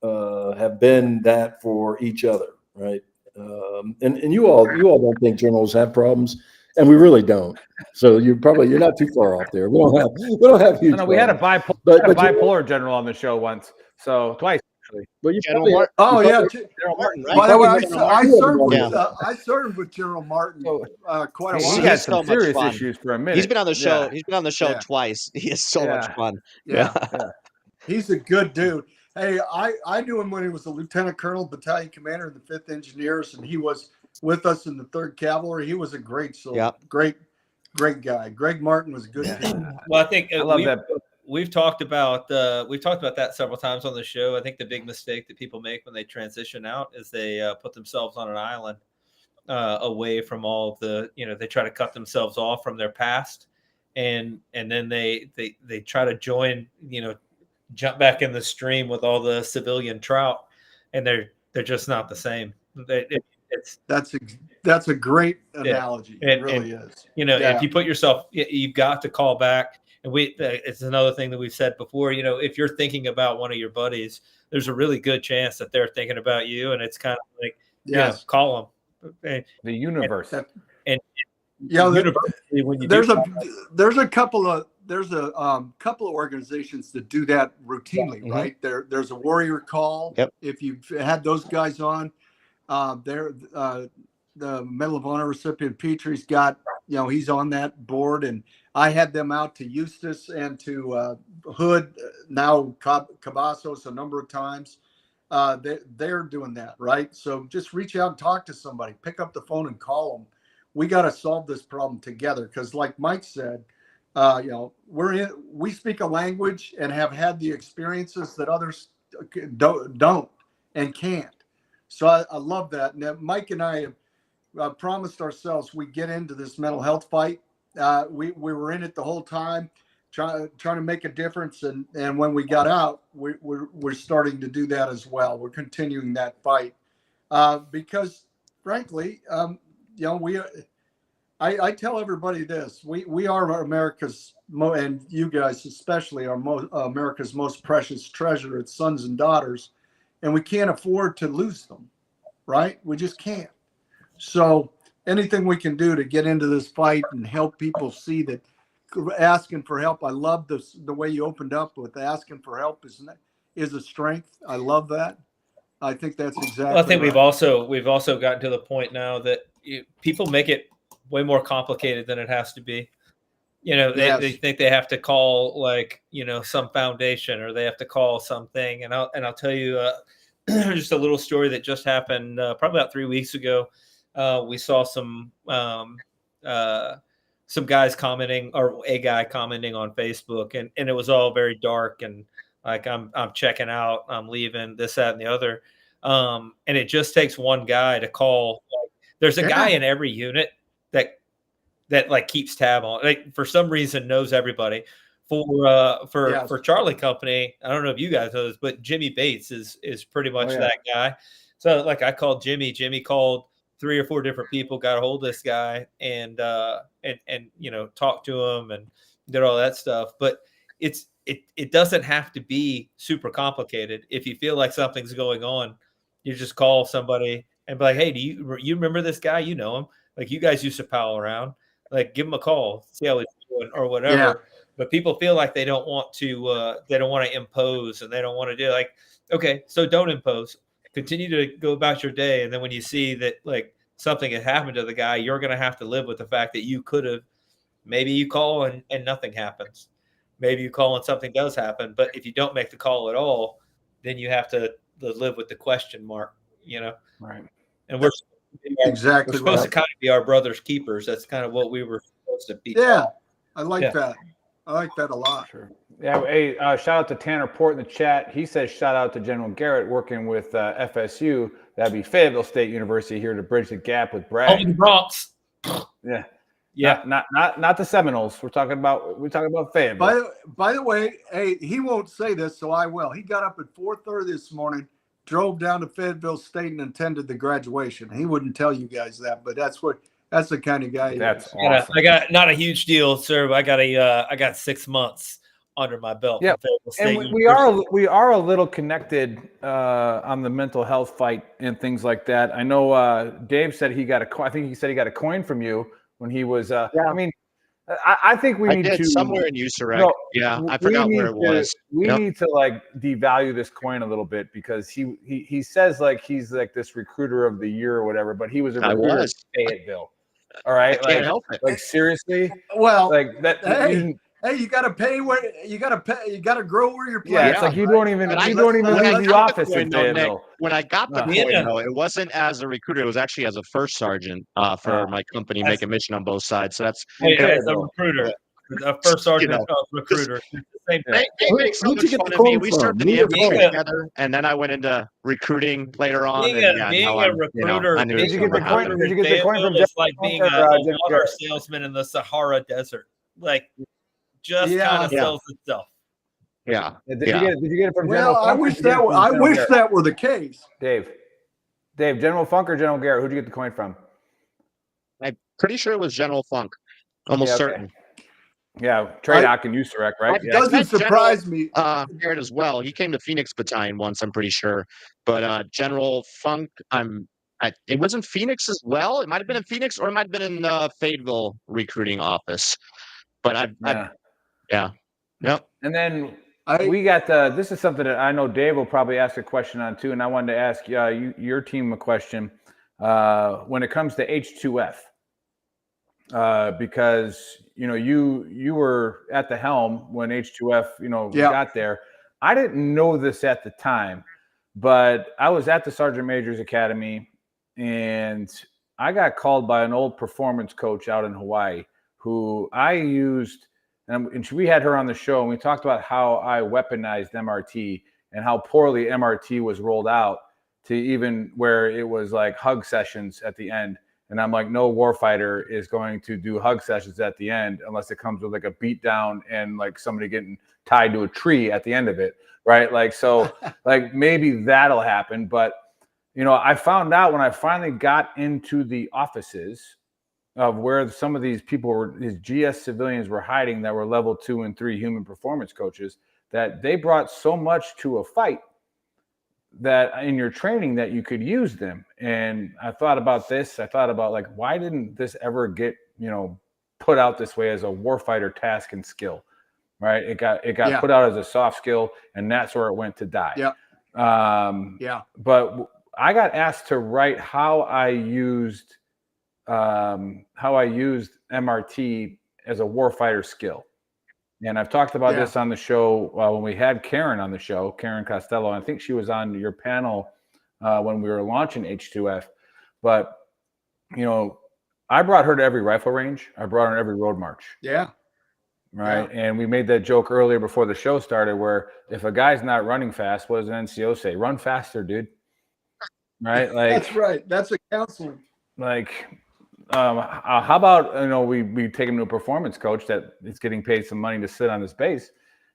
have been that for each other, right? And you all don't think generals have problems, and we really don't. So you're not too far off there. We don't have huge. No, we had a bipolar general on the show once, so twice actually. But you General Martin. Oh yeah, General Martin, right? By the way, Martin. I served with General Martin quite a He while. had He's some so much serious fun. issues for a minute. He's been on the show. Yeah. He's been on the show Yeah. twice. He is so much fun. Yeah. He's a good dude. Hey, I knew him when he was a lieutenant colonel, battalion commander in the 5th Engineers, and he was with us in the 3rd Cavalry. He was a great soldier, great guy. Greg Martin was a good dude. Well, I think I love that. We've talked about that several times on the show. I think the big mistake that people make when they transition out is they put themselves on an island away from all of the, they try to cut themselves off from their past, and then they try to join, jump back in the stream with all the civilian trout, and they're just not the same. That's a great analogy. It really is. If you put yourself, you've got to call back. And it's another thing that we've said before, if you're thinking about one of your buddies, there's a really good chance that they're thinking about you. And it's kind of like, call them. The universe. There's a couple of organizations that do that routinely, right? There's a warrior call. Yep. If you've had those guys on, the Medal of Honor recipient Petrie's got, he's on that board, and I had them out to Eustis and to Hood, now Cabazos a number of times. They're doing that, right? So just reach out and talk to somebody, pick up the phone and call them. We got to solve this problem together, because like Mike said, we speak a language and have had the experiences that others don't and can't. So I love that. And Mike and I have promised ourselves we get into this mental health fight. We were in it the whole time, trying to make a difference. And when we got out, we're starting to do that as well. We're continuing that fight because, frankly, I tell everybody this: we are America's and you guys especially are America's most precious treasure. It's sons and daughters, and we can't afford to lose them. Right? We just can't. So anything we can do to get into this fight and help people see that asking for help. I love the way you opened up with asking for help is a strength. I love that. I think that's exactly. Well, I think right. we've also gotten to the point now that people make it way more complicated than it has to be. They think they have to call some foundation, or they have to call something. And I'll tell you just a little story that just happened probably about 3 weeks ago. We saw some guys commenting, or a guy commenting on Facebook, and it was all very dark and like I'm checking out, I'm leaving, this, that, and the other. And it just takes one guy to call. There's a guy in every unit that like keeps tab on, like for some reason knows everybody. For Charlie Company, I don't know if you guys know this, but Jimmy Bates is pretty much that guy. So like I called Jimmy. Jimmy called 3 or 4 different people, got a hold of this guy, and talked to him and did all that stuff. But it doesn't have to be super complicated. If you feel like something's going on, you just call somebody and be like, hey, do you remember this guy? You know him. Like, you guys used to pal around. Like, give him a call, see how he's doing or whatever. Yeah. But people feel like they don't want to impose, and they don't want to do like, okay, so don't impose. Continue to go about your day. And then when you see that like something had happened to the guy, you're going to have to live with the fact that you could have, maybe you call and nothing happens. Maybe you call and something does happen. But if you don't make the call at all, then you have to live with the question mark, Right. And we're exactly supposed to kind of be our brother's keepers. That's kind of what we were supposed to be. Yeah. I like that. I like that a lot. Sure. Yeah. Hey, shout out to Tanner Port in the chat. He says, shout out to General Garrett working with FSU. That'd be Fayetteville State University here to bridge the gap with Bragg. Oh, the Bronx. Yeah. Yeah. Not the Seminoles. We're talking about Fayetteville. By the way, hey, he won't say this, so I will. He got up at 4:30 this morning, drove down to Fayetteville State and attended the graduation. He wouldn't tell you guys that, but that's the kind of guy he is. Awesome. I got not a huge deal, sir, but I got 6 months under my belt. Yeah, from Fayetteville and State we are a little connected on the mental health fight and things like that. I know Dave said he got I think he said he got a coin from you when he was. I mean, I think we need to somewhere in USAREC. I forgot where it was. We need to like devalue this coin a little bit because he says like he's like this recruiter of the year or whatever, but he was a recruiter at Fayetteville. All right, I can't help it. Like seriously, Well, like that. Hey, you got to pay where you got to pay. You got to grow where you're playing. Yeah, it's like you don't even leave the office in Fayetteville. When I got the coin, though, it wasn't as a recruiter. It was actually as a first sergeant for my company, Make a Mission on both sides. So that's as a recruiter. A first sergeant recruiter. They make so much fun of me. We started the infantry together, and then I went into recruiting later on. Being a recruiter, did you get the coin? Did you get the coin from just like being a water salesman in the Sahara Desert? Like, just kind of sells itself. Yeah. Did you get it from General? Well, I wish that were the case. Dave, General Funk or General Garrett? Who'd you get the coin from? I'm pretty sure it was General Funk. Almost certain. Yeah, TRADOC and USAREC, right? It doesn't surprise me. Garrett as well. He came to Phoenix Battalion once, I'm pretty sure. But General Funk, it wasn't Phoenix as well. It might have been in Phoenix, or it might have been in the Fayetteville recruiting office. But Yep. And then we got this is something that I know Dave will probably ask a question on too, and I wanted to ask your team a question when it comes to H2F. Because you were at the helm when H2F got there. I didn't know this at the time, but I was at the Sergeant Major's Academy, and I got called by an old performance coach out in Hawaii who I used, and we had her on the show, and we talked about how I weaponized MRT and how poorly MRT was rolled out to even where it was like hug sessions at the end. And I'm like, no warfighter is going to do hug sessions at the end unless it comes with like a beat down and like somebody getting tied to a tree at the end of it, right? Like, so like maybe that'll happen. But, I found out when I finally got into the offices of where some of these people these GS civilians were hiding that were level 2 and 3 human performance coaches, that they brought so much to a fight that in your training that you could use them. And I thought about this. I thought about like, why didn't this ever get, put out this way as a warfighter task and skill, right? It got put out as a soft skill, and that's where it went to die. But I got asked to write how I used MRT as a warfighter skill. And I've talked about this on the show when we had Karen on the show, Karen Costello. I think she was on your panel when we were launching H2F. But, I brought her to every rifle range. I brought her to every road march. Yeah. Right. Yeah. And we made that joke earlier before the show started where if a guy's not running fast, what does an NCO say? Run faster, dude. Right. Like that's right. That's a counseling. Like, how about we take him to a performance coach that is getting paid some money to sit on his base,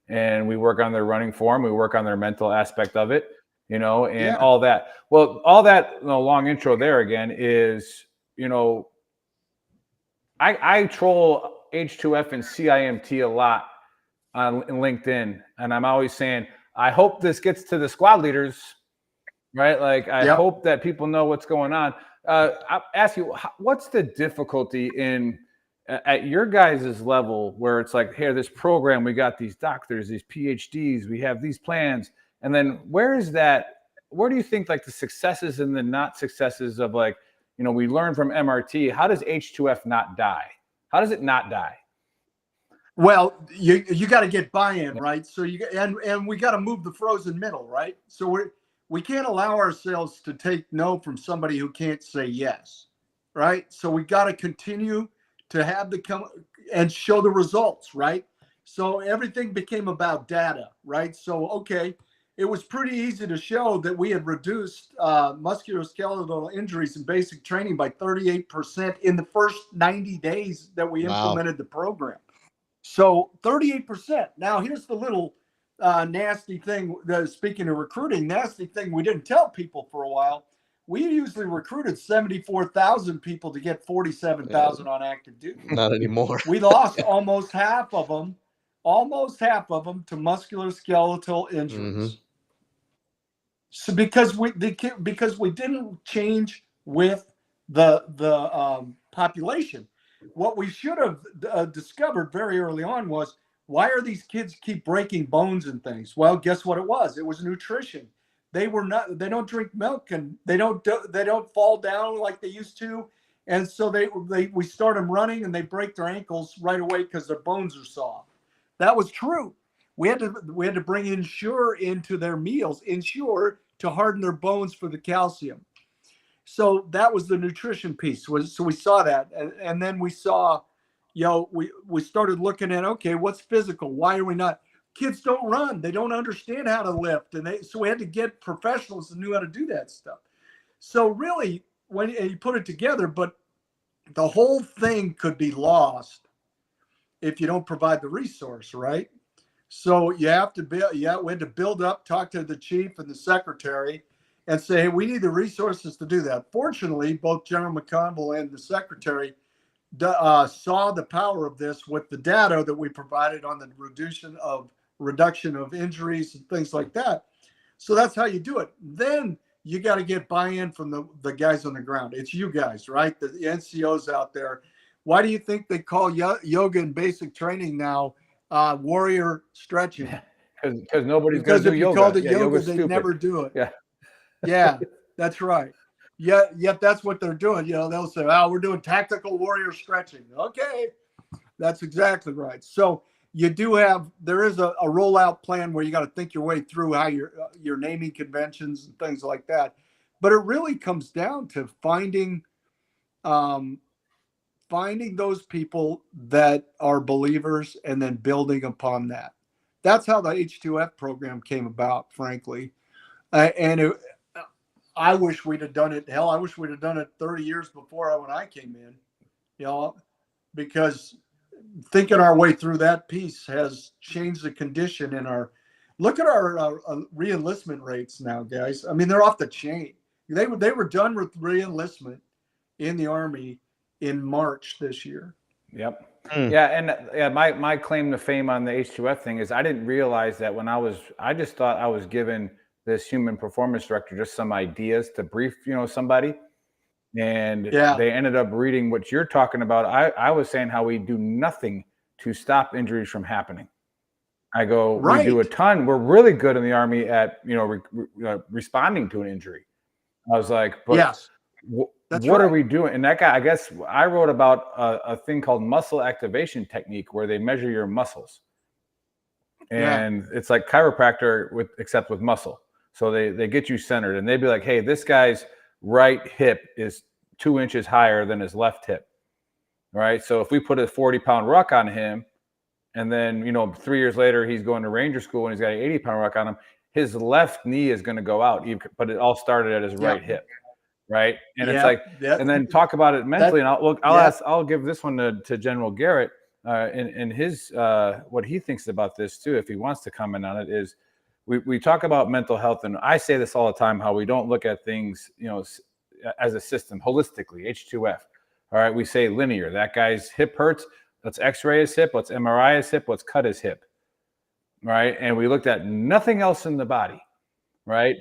and we work on their running form, we work on their mental aspect of it, and all that. Well, all that long intro there again is I troll H2F and CIMT a lot on LinkedIn, and I'm always saying I hope this gets to the squad leaders, right? Like I hope that people know what's going on. I'll ask you, what's the difficulty at your guys' level where it's like, hey, this program, we got these doctors, these PhDs, we have these plans. And then where do you think like the successes and the not successes of like, we learn from MRT, how does H2F not die? How does it not die? Well, you got to get buy-in, right? So and we got to move the frozen middle, right? So we can't allow ourselves to take no from somebody who can't say yes, right? So we got to continue to have and show the results, right? So everything became about data, right? So, okay, it was pretty easy to show that we had reduced musculoskeletal injuries in basic training by 38% in the first 90 days that we implemented the program. So 38%. Now, here's the little nasty thing, speaking of recruiting, nasty thing we didn't tell people for a while. We usually recruited 74,000 people to get 47,000 on active duty. Not anymore. We lost almost half of them almost half of them to musculoskeletal injuries. Mm-hmm. So because we didn't change with the population, what we should have discovered very early on was, why are these kids keep breaking bones and things? Well, guess what it was? It was nutrition. They don't drink milk, and they don't fall down like they used to, and so we start them running and they break their ankles right away because their bones are soft. That was true. We had to bring Ensure into their meals, Ensure, to harden their bones for the calcium. So that was the nutrition piece. So we saw that, and then we saw, we started looking at, okay, what's physical? Why are we not? Kids don't run. They don't understand how to lift, so we had to get professionals that knew how to do that stuff. So really, when you put it together, but the whole thing could be lost if you don't provide the resource, right? So you have to we had to build up, talk to the chief and the secretary, and say, hey, we need the resources to do that. Fortunately, both General McConville and the secretary saw the power of this with the data that we provided on the reduction of injuries and things like that. So that's how you do it. Then you got to get buy-in from the guys on the ground. It's you guys, right? The NCOs out there. Why do you think they call yoga and basic training now warrior stretching? Because nobody's because going to do if you yoga. called it Yeah, yoga, yoga's they'd stupid. never do it. Yeah. Yeah, that's right. Yet that's what they're doing. They'll say, "Oh, we're doing tactical warrior stretching." Okay, that's exactly right. So there is a rollout plan where you got to think your way through how your naming conventions and things like that. But it really comes down to finding those people that are believers and then building upon that. That's how the H2F program came about, frankly. I wish we'd have done it. Hell, I wish we'd have done it 30 years before when I came in, because thinking our way through that piece has changed the condition in look at our re-enlistment rates now, guys. I mean, they're off the chain. They were done with re-enlistment in the Army in March this year. Yep. Yeah, and my claim to fame on the H2F thing is I didn't realize that I just thought I was given this human performance director just some ideas to brief, somebody. And they ended up reading what you're talking about. I was saying how we do nothing to stop injuries from happening. I go, we do a ton. We're really good in the Army at, responding to an injury. I was like, but yes. What are we doing? And that guy, I guess I wrote about a thing called muscle activation technique where they measure your muscles. And it's like chiropractor except with muscle. So they get you centered and they'd be like, hey, this guy's right hip is 2 inches higher than his left hip. Right. So if we put a 40-pound ruck on him and then, 3 years later, he's going to Ranger school and he's got an 80-pound ruck on him, his left knee is going to go out, but it all started at his right hip. Right. And it's like, and then talk about it mentally. And I'll give this one to General Garrett and his, what he thinks about this too, if he wants to comment on it, is we talk about mental health. And I say this all the time, how we don't look at things, as a system holistically, H2F. All right. We say linear, that guy's hip hurts. Let's x-ray his hip. Let's MRI his hip. Let's cut his hip. Right. And we looked at nothing else in the body. Right.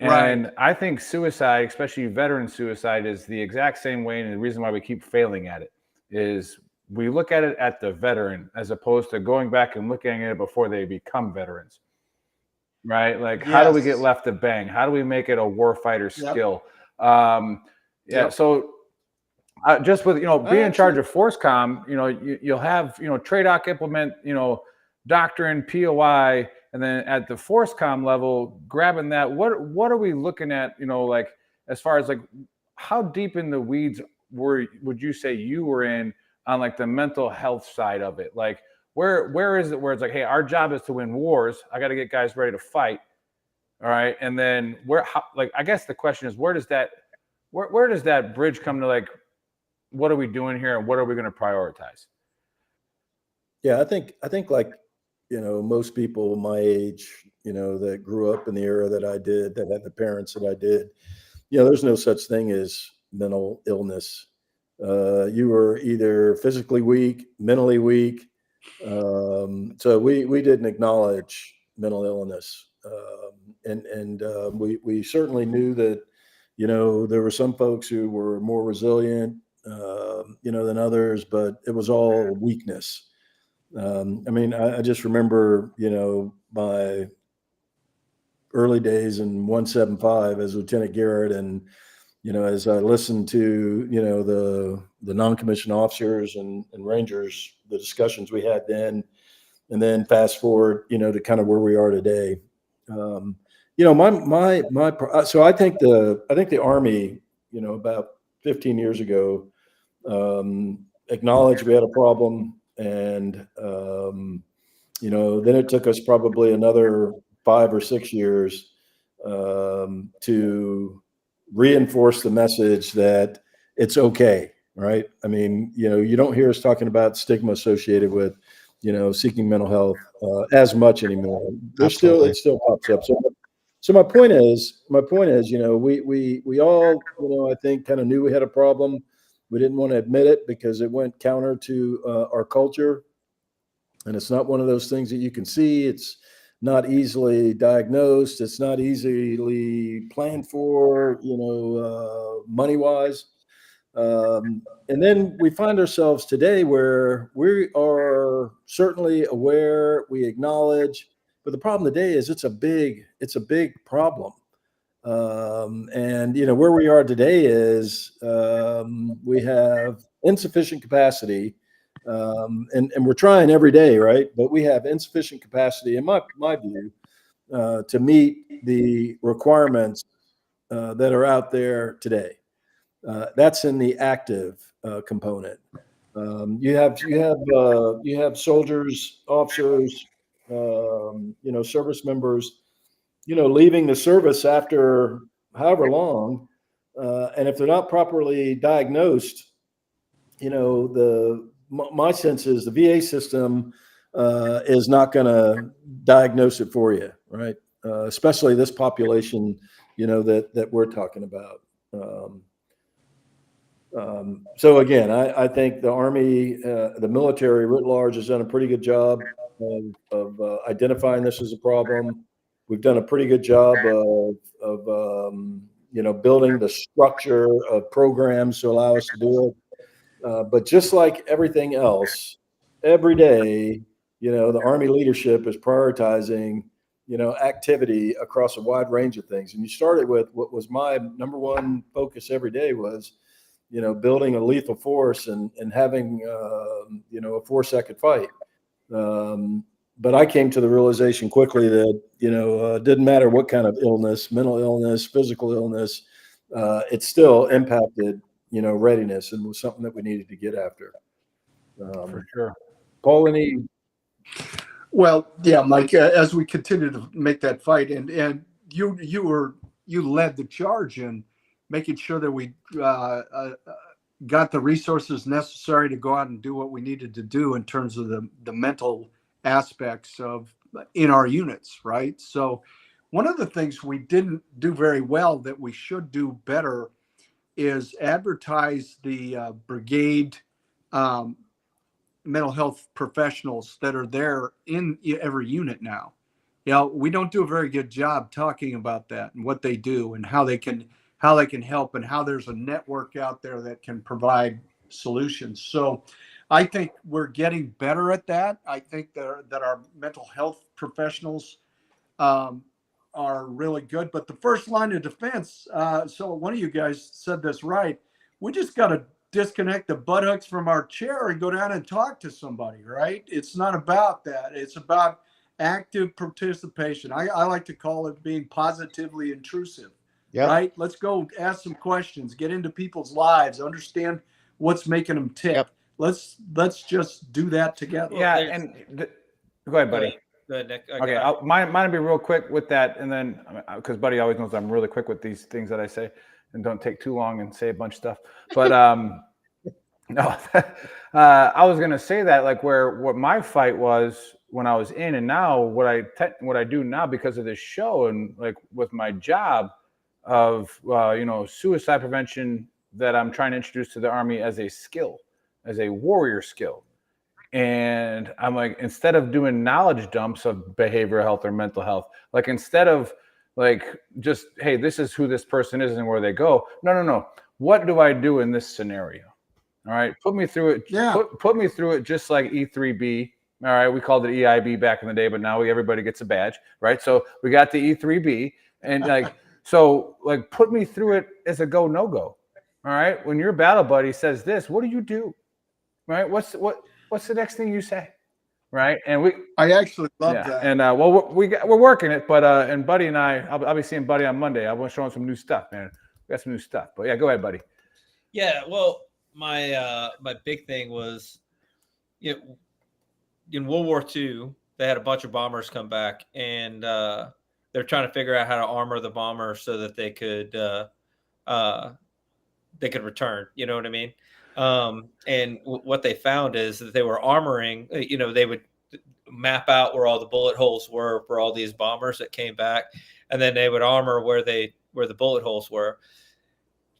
And I think suicide, especially veteran suicide, is the exact same way. And the reason why we keep failing at it is we look at it at the veteran as opposed to going back and looking at it before they become veterans. Right. Like, how do we get left to bang? How do we make it a warfighter skill? So just with, being in charge of ForceCom, you'll have, TRADOC implement, doctrine, POI, and then at the ForceCom level, grabbing that, what are we looking at, like, as far as like, how deep in the weeds would you say you were in on like the mental health side of it? Like, where is it where it's like, hey, our job is to win wars. I got to get guys ready to fight. All right. And then I guess the question is, where does that bridge come to, like, what are we doing here and what are we going to prioritize? Yeah, I think like, most people my age, that grew up in the era that I did, that had the parents that I did, there's no such thing as mental illness. You were either physically weak, mentally weak, So we didn't acknowledge mental illness, and we certainly knew that, you know, there were some folks who were more resilient, you know, than others, but it was all weakness. I mean, I just remember, you know, my early days in 175 as Lieutenant Garrett, and you know, as I listened to, you know, the non-commissioned officers and Rangers, the discussions we had then, and then fast forward, you know, to kind of where we are today. You know, so I think the Army, you know, about 15 years ago, acknowledged we had a problem, and you know, then it took us probably another 5 or 6 years to reinforce the message that it's okay, right? I mean, you know, you don't hear us talking about stigma associated with, you know, seeking mental health as much anymore. It still pops up. So my point is, you know, we all, you know, I think kind of knew we had a problem. We didn't want to admit it because it went counter to our culture, and it's not one of those things that you can see. It's not easily diagnosed. It's not easily planned for, you know, money wise. And then we find ourselves today where we are certainly aware, we acknowledge, but the problem today is it's a big problem. And you know, where we are today is we have insufficient capacity, and we're trying every day, right? But we have insufficient capacity, in my view, to meet the requirements that are out there today. That's in the active component. You have soldiers, officers, you know, service members, you know, leaving the service after however long, and if they're not properly diagnosed, you know, my sense is the VA system is not going to diagnose it for you, right? Especially this population, you know, that we're talking about. So again, I think the Army, the military writ large, has done a pretty good job of identifying this as a problem. We've done a pretty good job of you know, building the structure of programs to allow us to do it. But just like everything else, every day, you know, the Army leadership is prioritizing, you know, activity across a wide range of things. And you started with what was my number one focus every day was, you know, building a lethal force and having, you know, a force that could fight. But I came to the realization quickly that, you know, it didn't matter what kind of illness, mental illness, physical illness, it still impacted, you know, readiness, and was something that we needed to get after. For sure. Paul, any? Well, yeah, Mike, as we continue to make that fight, and you led the charge in making sure that we got the resources necessary to go out and do what we needed to do in terms of the mental aspects of in our units, right? So one of the things we didn't do very well that we should do better is advertise the brigade mental health professionals that are there in every unit now. You know, we don't do a very good job talking about that and what they do and how they can help, and how there's a network out there that can provide solutions. So I think we're getting better at that. I think that our mental health professionals are really good. But the first line of defense, so one of you guys said this right, we just got to disconnect the butthooks from our chair and go down and talk to somebody, right? It's not about that. It's about active participation. I like to call it being positively intrusive, right? Let's go ask some questions, get into people's lives, understand what's making them tick. Let's just do that together. Yeah, and go ahead, buddy. Go ahead, Nick. Okay, mine will be real quick with that, and then because Buddy always knows I'm really quick with these things that I say, and don't take too long and say a bunch of stuff. But no, I was gonna say that like what my fight was when I was in, and now what I do now because of this show and like with my job of you know, suicide prevention that I'm trying to introduce to the Army as a skill, as a warrior skill. And I'm like, instead of doing knowledge dumps of behavioral health or mental health, like instead of like just, hey, this is who this person is and where they go. No. What do I do in this scenario? All right, put me through it. Yeah. Put me through it just like E3B. All right, we called it EIB back in the day, but now everybody gets a badge, right? So we got the E3B, and like, so like, put me through it as a go no go. All right, when your battle buddy says this, what do you do? Right? What's the next thing you say? Right? And I actually love that. And well, we're working it, but and Buddy and I'll be seeing Buddy on Monday. I want to show him some new stuff, man. We got some new stuff, but yeah, go ahead, Buddy. Yeah, well, my big thing was, in World War II, they had a bunch of bombers come back, and they're trying to figure out how to armor the bomber so that they could return. You know what I mean? And what they found is that they were armoring. They would map out where all the bullet holes were for all these bombers that came back, and then they would armor where the bullet holes were.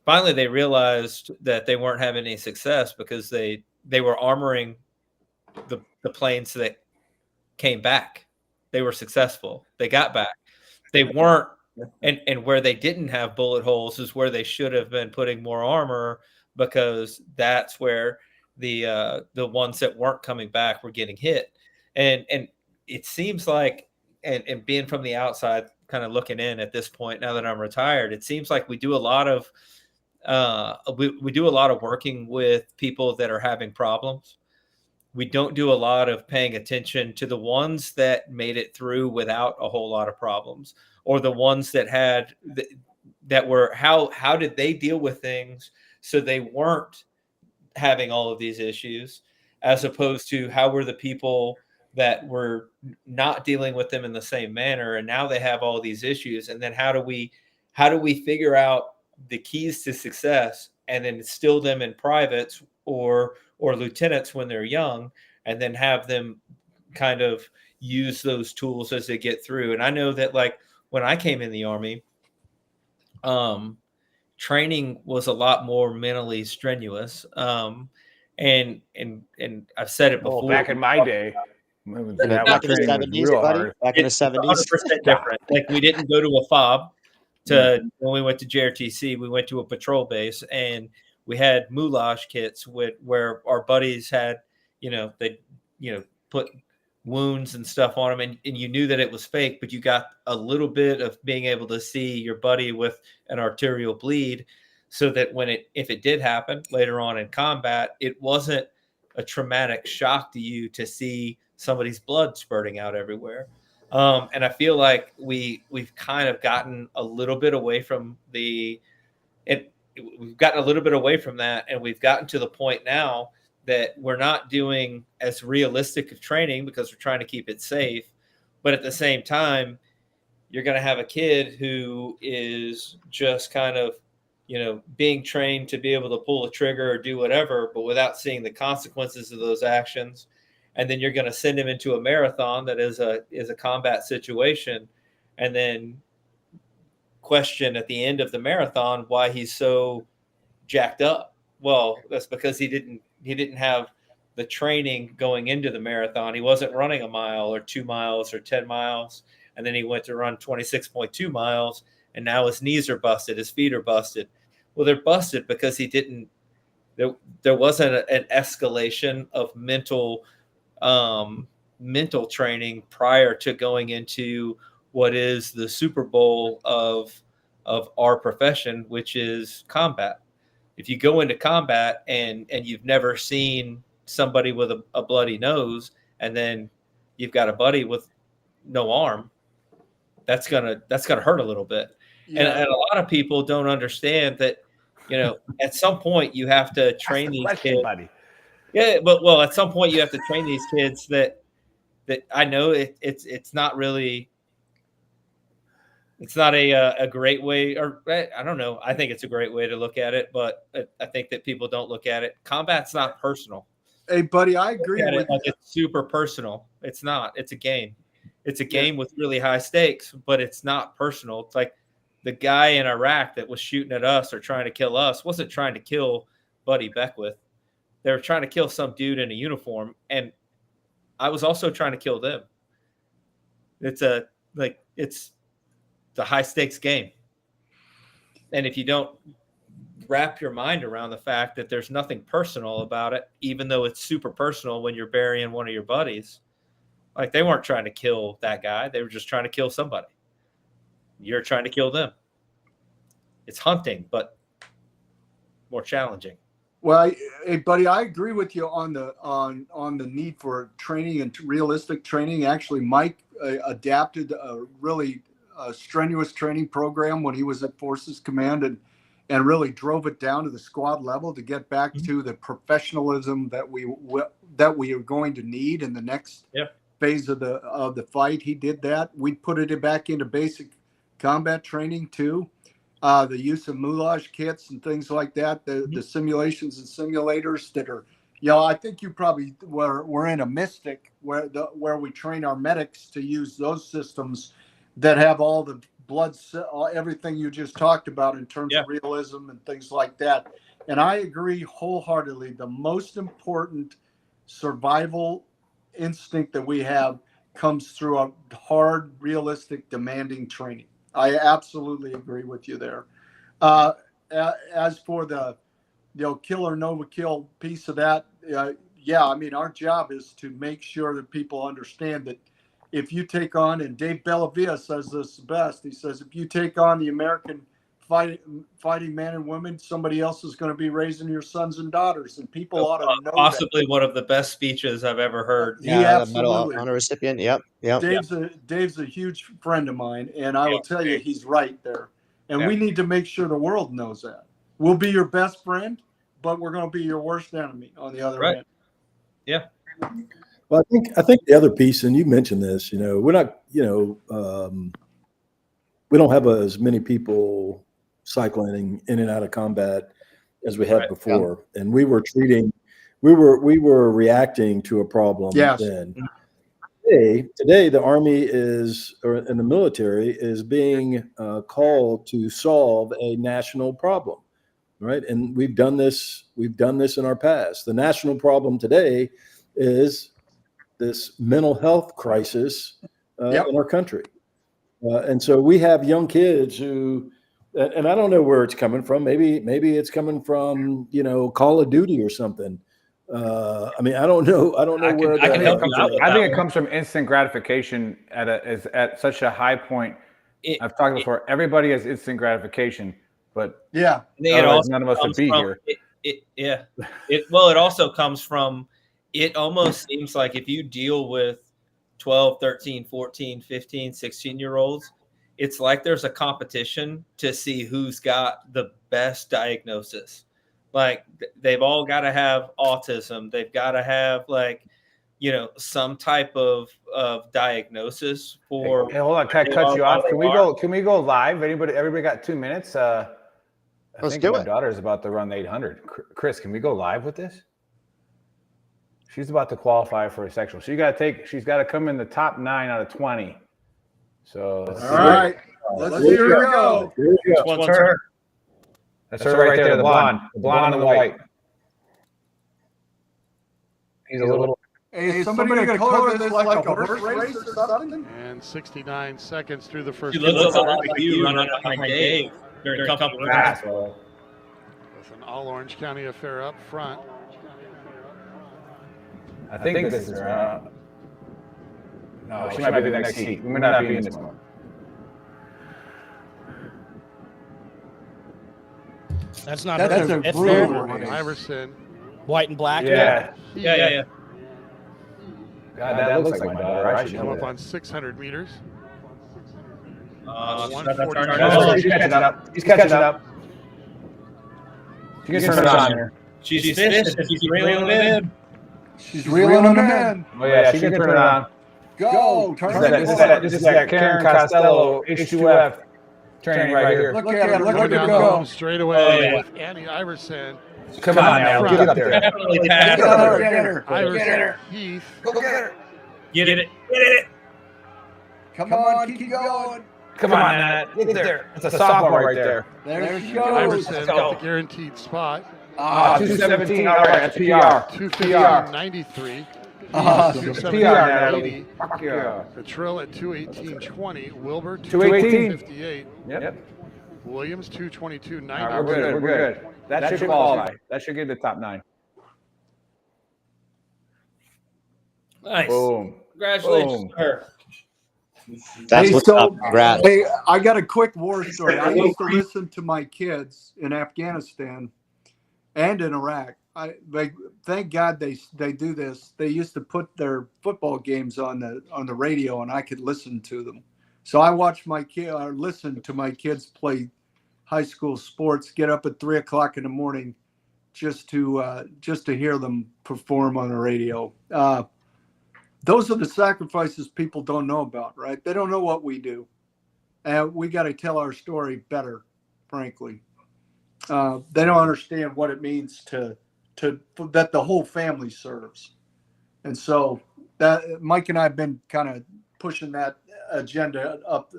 Finally, they realized that they weren't having any success because they were armoring the planes that came back. They were successful. They got back. They weren't, and where they didn't have bullet holes is where they should have been putting more armor, because that's where the ones that weren't coming back were getting hit. And it seems like, and being from the outside, kind of looking in at this point, now that I'm retired, it seems like we do a lot of we do a lot of working with people that are having problems. We don't do a lot of paying attention to the ones that made it through without a whole lot of problems, or the ones that had that were how did they deal with things so they weren't having all of these issues, as opposed to how were the people that were not dealing with them in the same manner, and now they have all these issues, and then how do we figure out the keys to success and then instill them in privates or lieutenants when they're young, and then have them kind of use those tools as they get through. And I know that, like, when I came in the Army, training was a lot more mentally strenuous. And I've said it before. Back in my day, back in the 70s, buddy. Back in the 70s. 100% different. Like, we didn't go to a FOB when we went to JRTC. We went to a patrol base, and we had moulage kits where our buddies had, they put wounds and stuff on them, and you knew that it was fake, but you got a little bit of being able to see your buddy with an arterial bleed, so that if it did happen later on in combat, it wasn't a traumatic shock to you to see somebody's blood spurting out everywhere. And I feel like we've kind of gotten a little bit away from we've gotten a little bit away from that, and we've gotten to the point now that we're not doing as realistic of training because we're trying to keep it safe. But at the same time, you're going to have a kid who is just kind of, being trained to be able to pull a trigger or do whatever, but without seeing the consequences of those actions. And then you're going to send him into a marathon that is a combat situation, and then question at the end of the marathon why he's so jacked up. Well, that's because he didn't have the training going into the marathon. He wasn't running a mile or 2 miles or 10 miles. And then he went to run 26.2 miles, and now his knees are busted. His feet are busted. Well, they're busted because there wasn't an escalation of mental training prior to going into what is the Super Bowl of our profession, which is combat. If you go into combat and you've never seen somebody with a bloody nose, and then you've got a buddy with no arm, that's gonna hurt a little bit. Yeah. And a lot of people don't understand that, at some point you have to train these kids. Buddy. Yeah, but at some point you have to train these kids that I know it's not really. It's not a great way, or I don't know. I think it's a great way to look at it, but I think that people don't look at it. Combat's not personal. Hey, buddy, I agree with you. It's super personal. It's not. It's a game. It's a game with really high stakes, but it's not personal. It's like the guy in Iraq that was shooting at us or trying to kill us wasn't trying to kill Buddy Beckwith. They were trying to kill some dude in a uniform, and I was also trying to kill them. It's a high stakes game. And if you don't wrap your mind around the fact that there's nothing personal about it, even though it's super personal when you're burying one of your buddies, like they weren't trying to kill that guy. They were just trying to kill somebody. You're trying to kill them. It's hunting, but more challenging. Well, hey, buddy, I agree with you on the need for training and realistic training. Actually, Mike adapted a really strenuous training program when he was at Forces Command and really drove it down to the squad level to get back to the professionalism that we are going to need in the next phase of the fight. He did that. We put it back into basic combat training too. The use of moulage kits and things like that, the simulations and simulators that are, I think you probably we're in a Mystic where we train our medics to use those systems that have all the blood, everything you just talked about in terms of realism and things like that. And I agree wholeheartedly. The most important survival instinct that we have comes through a hard, realistic, demanding training. I absolutely agree with you there. As for the kill or no kill piece of that, I mean, our job is to make sure that people understand that if you take on, and Dave Bellavia says this best, he says, if you take on the American fighting men and women, somebody else is going to be raising your sons and daughters, and people ought to know possibly that. one of the best speeches I've ever heard. Yeah, the medal honor recipient. Yep. Dave's a huge friend of mine, and I will tell you, he's right there. And we need to make sure the world knows that. We'll be your best friend, but we're going to be your worst enemy on the other end. Yeah. Well, I think the other piece, and you mentioned this, we're not, we don't have as many people cycling in and out of combat as we had before. Yeah. And we were reacting to a problem then. Today, the Army and the military is being called to solve a national problem, right? And we've done this in our past. The national problem today is this mental health crisis in our country. And so we have young kids who, and I don't know where it's coming from. Maybe it's coming from, Call of Duty or something. I mean, I don't know where that comes from. I think it comes from instant gratification at such a high point. I've talked before. Everybody has instant gratification, but none of us would be here. It also comes from. It almost seems like if you deal with 12, 13, 14, 15, 16-year-olds, it's like there's a competition to see who's got the best diagnosis. Like they've all got to have autism. They've got to have some type of diagnosis for. Hey, hold on, can I cut you off? Can we go live? Everybody got 2 minutes? I think my daughter's about to run the 800. Chris, can we go live with this? She's about to qualify for a sectional. She's got to come in the top 9 out of 20. So all right, let's here we go. Which one's her? That's her right there, the blonde and the white. He's a little. Hey, is somebody going to color this like a horse race or something? And 69 seconds through the first. She looks a lot like you running behind Dave during a couple of minutes. With an all Orange County affair up front. I think this is her. No, she might be the next heat. We might not be in this one. That's not. That's a brutal one. Iverson. White and black. Yeah. God, that looks like my daughter. I should come up on 600 meters. He's catching up. He's catching up. She can turn it on here. She's reeling in. She's reeling them in. Oh yeah, she can turn it on. Go. This is that Karen Costello H2F training right here. Look at her. Look at her go. Straight away with Annie Iverson. Come on now, get up there. Definitely Get her. Iverson, Heath. Go get her. Get it. Come on, keep going. Come on, Nat. Get there. It's a sophomore right there. There she goes. Iverson at the guaranteed spot. 217. All right, that's PR. 215.93. Awesome. PR, Natalie. Fuck yeah. Trill at 218.20. Wilbur 218.58. 218.58. Yep. Williams 222.90. All right, we're good. We're good. That should qualify. That should get the top 9. Nice. Boom. Congratulations, Boom. sir. That's Hey, what's so, up. Congrats. hey, I got a quick war story. I used to listen to my kids in Afghanistan and in Iraq. Thank God they do this. They used to put their football games on the radio, and I could listen to them. So I watched listen to my kids play high school sports. Get up at 3:00 in the morning, just to hear them perform on the radio. Those are the sacrifices people don't know about, right? They don't know what we do, and we got to tell our story better. Frankly, they don't understand what it means to that the whole family serves, and so that Mike and I have been kind of pushing that agenda up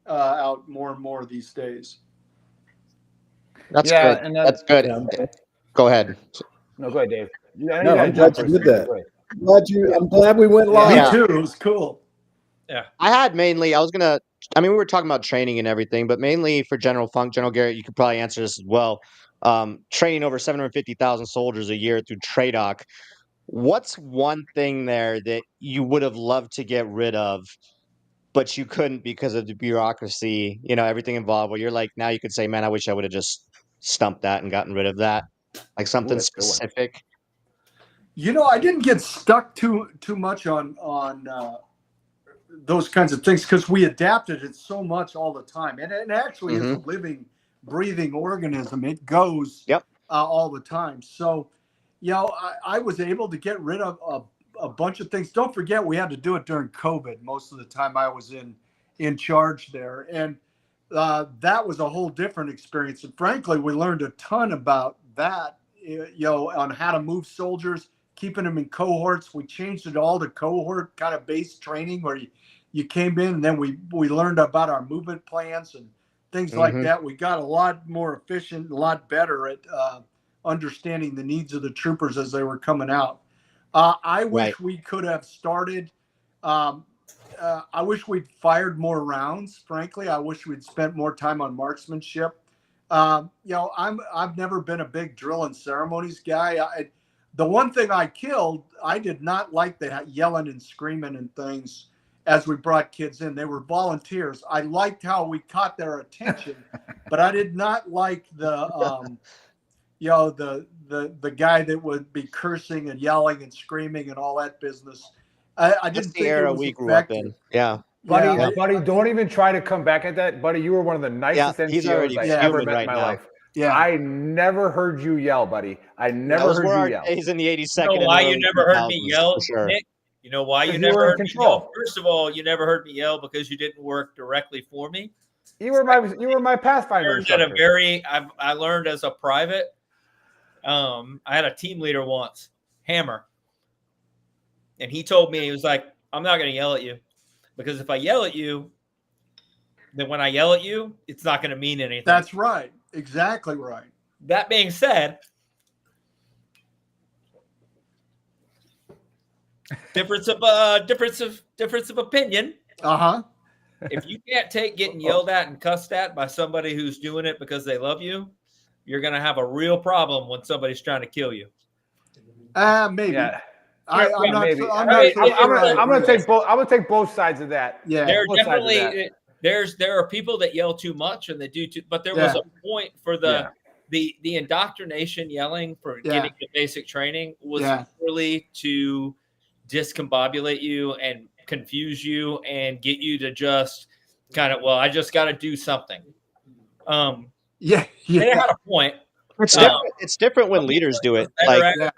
out more and more these days. That's good. And that's good. Yeah. Go ahead. No, go ahead, Dave. No, I'm glad you did that. I'm glad we went live. Me too. It was cool. Yeah. I mean, we were talking about training and everything, but mainly for General Funk, General Garrett, you could probably answer this as well. Training over 750,000 soldiers a year through TRADOC. What's one thing there that you would have loved to get rid of, but you couldn't because of the bureaucracy, everything involved, where you're like, now you could say, man, I wish I would have just stumped that and gotten rid of that. Like something specific. I didn't get stuck too much on those kinds of things because we adapted it so much all the time, and it actually is a living, breathing organism. It goes all the time. So, I was able to get rid of a bunch of things. Don't forget, we had to do it during COVID. Most of the time, I was in charge there, and that was a whole different experience. And frankly, we learned a ton about that. On how to move soldiers, keeping them in cohorts. We changed it all to cohort kind of based training where you came in and then we learned about our movement plans and things like that. We got a lot more efficient, a lot better at understanding the needs of the troopers as they were coming out. I wish we could have started. I wish we'd fired more rounds. Frankly, I wish we'd spent more time on marksmanship. I've never been a big drill and ceremonies guy. The one thing I killed, I did not like the yelling and screaming and things as we brought kids in. They were volunteers. I liked how we caught their attention, but I did not like the guy that would be cursing and yelling and screaming and all that business. I didn't think it was we grew up in. Yeah. Buddy, don't even try to come back at that. Buddy, you were one of the nicest NCOs I ever met in my life. Yeah. I never heard you yell, buddy. I never heard you yell. Days in the 82nd. You know why you never heard me yell, Nick? You know why you never heard me yell? First of all, you never heard me yell because you didn't work directly for me. You were my Pathfinder instructor. I learned as a private. I had a team leader once, Hammer. And he told me, he was like, I'm not going to yell at you because if I yell at you, then when I yell at you, it's not going to mean anything. That's right. Exactly right. That being said, difference of opinion. If you can't take getting yelled at and cussed at by somebody who's doing it because they love you, you're going to have a real problem when somebody's trying to kill you. Maybe. Yeah. I'm going to take both sides of that. Yeah. There are definitely there are people that yell too much and they do too, but there was a point for the indoctrination yelling for getting the basic training was really to discombobulate you and confuse you and get you to just kind of, I just got to do something. They had a point. It's different when leaders do it. Like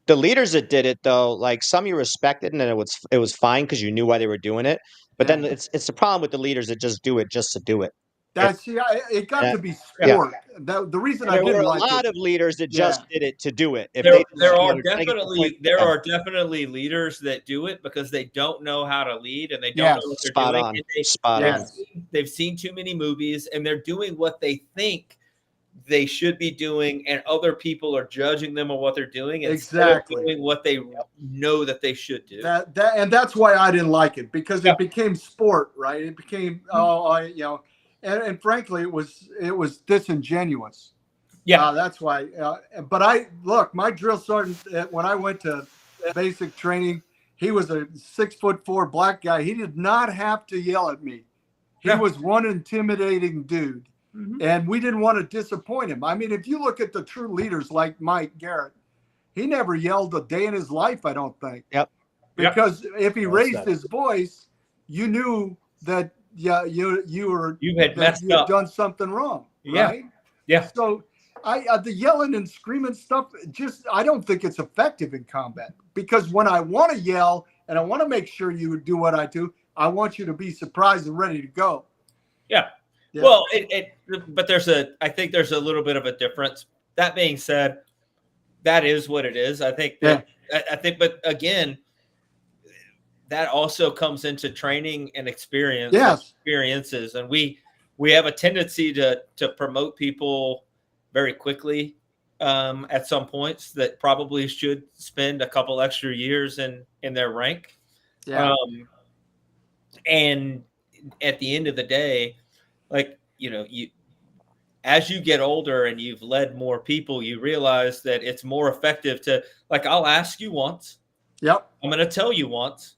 the leaders that did it though, like some you respected and it was fine because you knew why they were doing it. But then it's the problem with the leaders that just do it just to do it. It got to be sport. The reason I didn't like a lot of leaders that just did it to do it. There are definitely leaders that do it because they don't know how to lead and they don't know what they're doing. They've seen too many movies and they're doing what they think they should be doing, and other people are judging them on what they're doing instead Exactly. of doing what they know that they should do. And that's why I didn't like it, because it became sport, right? It became and frankly, it was disingenuous. Yeah, that's why. But my drill sergeant, when I went to basic training, he was a 6'4" black guy. He did not have to yell at me. He was one intimidating dude. And we didn't want to disappoint him. I mean, if you look at the true leaders like Mike Garrett, he never yelled a day in his life, I don't think. Yep. Because if he raised his voice, you knew that you had done something wrong. Right? Yeah. So the yelling and screaming stuff, I don't think it's effective in combat, because when I want to yell and I want to make sure you do what I do, I want you to be surprised and ready to go. Yeah. Well, but I think there's a little bit of a difference. That being said, that is what it is. I think but again, that also comes into training and experiences. And we have a tendency to promote people very quickly at some points that probably should spend a couple extra years in their rank. Yeah. And at the end of the day, as you get older and you've led more people, you realize that it's more effective to, I'll ask you once. Yep. I'm going to tell you once,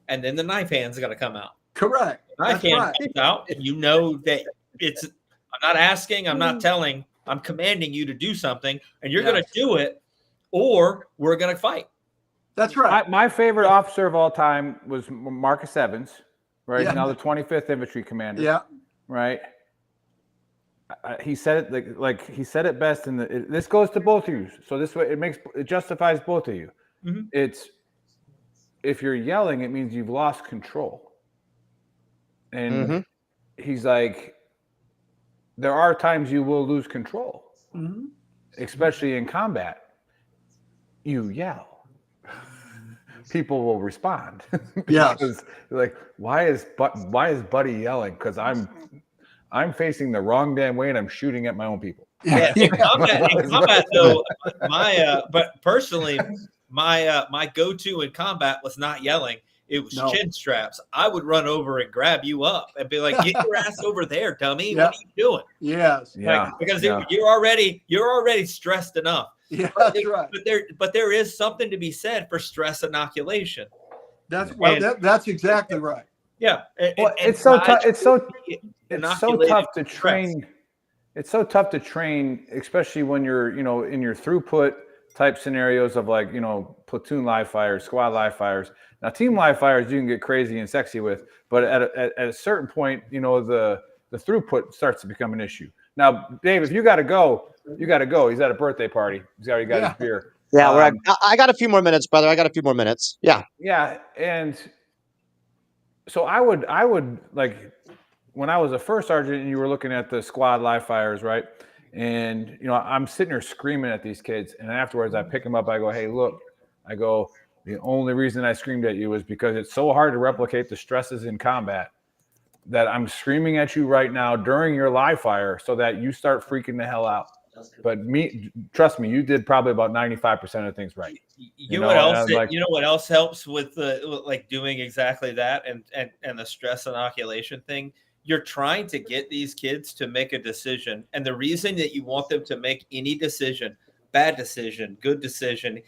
and then the knife hand's going to come out. Correct. Knife hand comes out, and you know that I'm not asking, I'm not telling, I'm commanding you to do something, and you're going to do it, or we're going to fight. That's right. My favorite officer of all time was Marcus Evans, right? Now the 25th Infantry Commander. Yeah. Right. He said it he said it best this goes to both of you. So this way it justifies both of you. Mm-hmm. It's, if you're yelling, it means you've lost control. And he's like, there are times you will lose control, especially in combat. You yell. People will respond. Because why is Buddy yelling? Because I'm facing the wrong damn way and I'm shooting at my own people. In combat though, but personally, my go-to in combat was not yelling. It was chin straps. I would run over and grab you up and be like, "Get your ass over there, dummy! What are you doing?" Yes, because you're already stressed enough. Yeah, that's right. But there is something to be said for stress inoculation. That's exactly right. Yeah, it's so tough. It's so tough to train. It's so tough to train, especially when you're in your throughput type scenarios of platoon live fires, squad live fires. Now team live fires you can get crazy and sexy with, but at a certain point, the throughput starts to become an issue. Now, Dave, if you got to go, you got to go. He's at a birthday party. He's already got his beer. Yeah, I got a few more minutes, brother. I got a few more minutes. Yeah. Yeah, and so I would when I was a first sergeant and you were looking at the squad live fires, right? And I'm sitting here screaming at these kids, and afterwards I pick them up. I go, "Hey, look," I go, "the only reason I screamed at you is because it's so hard to replicate the stresses in combat that I'm screaming at you right now during your live fire so that you start freaking the hell out. But trust me, you did probably about 95% of things right." You know what else? You know what else helps with doing exactly that and the stress inoculation thing? You're trying to get these kids to make a decision, and the reason that you want them to make any decision, bad decision, good decision,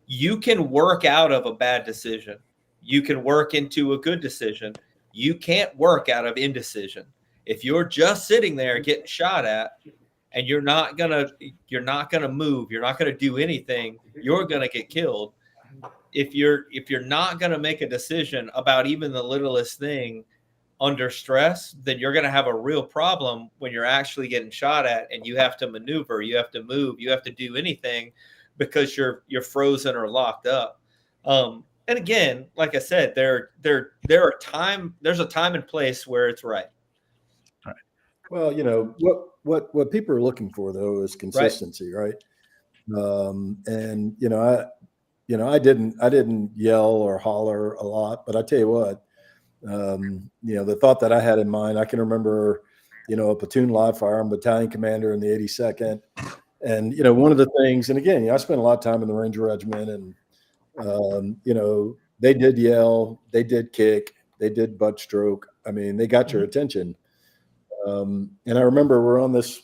you can work out of a bad decision. You can work into a good decision. You can't work out of indecision. If you're just sitting there getting shot at, and you're not gonna move, you're not gonna do anything, you're gonna get killed. If you're not gonna make a decision about even the littlest thing under stress, then you're gonna have a real problem when you're actually getting shot at and you have to maneuver, you have to move, you have to do anything because you're frozen or locked up. And again, like I said, there's a time and place where it's right. All right. Well, what people are looking for though is consistency, right? And I didn't yell or holler a lot, but I tell you what, the thought that I had in mind, I can remember a platoon live fire. I'm a battalion commander in the 82nd. And, one of the things, and again, I spent a lot of time in the Ranger Regiment, and, they did yell, they did kick, they did butt stroke. I mean, they got your attention. And I remember we're on this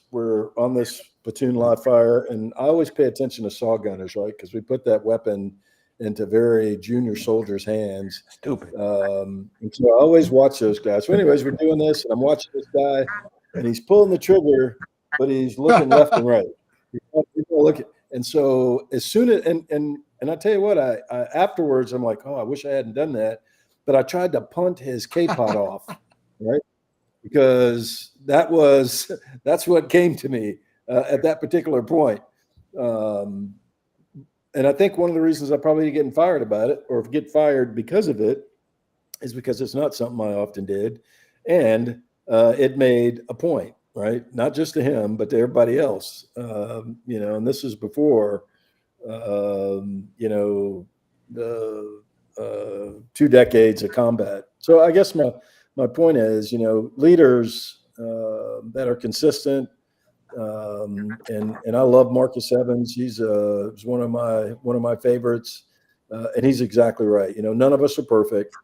platoon live fire, and I always pay attention to saw gunners, right? Because we put that weapon into very junior soldiers' hands. Stupid. And so I always watch those guys. So anyways, we're doing this, and I'm watching this guy, and he's pulling the trigger, but he's looking left and right. And so as soon as, and I tell you what, I afterwards, I'm like, oh, I wish I hadn't done that. But I tried to punt his K-pot off, right? Because that's what came to me at that particular point. And I think one of the reasons I probably getting fired about it, or get fired because of it, is because it's not something I often did. And it made a point, right? Not just to him, but to everybody else. And this is before, the 2 decades of combat. So I guess my point is, leaders that are consistent, and I love Marcus Evans. He's one of my favorites, and he's exactly right. None of us are perfect,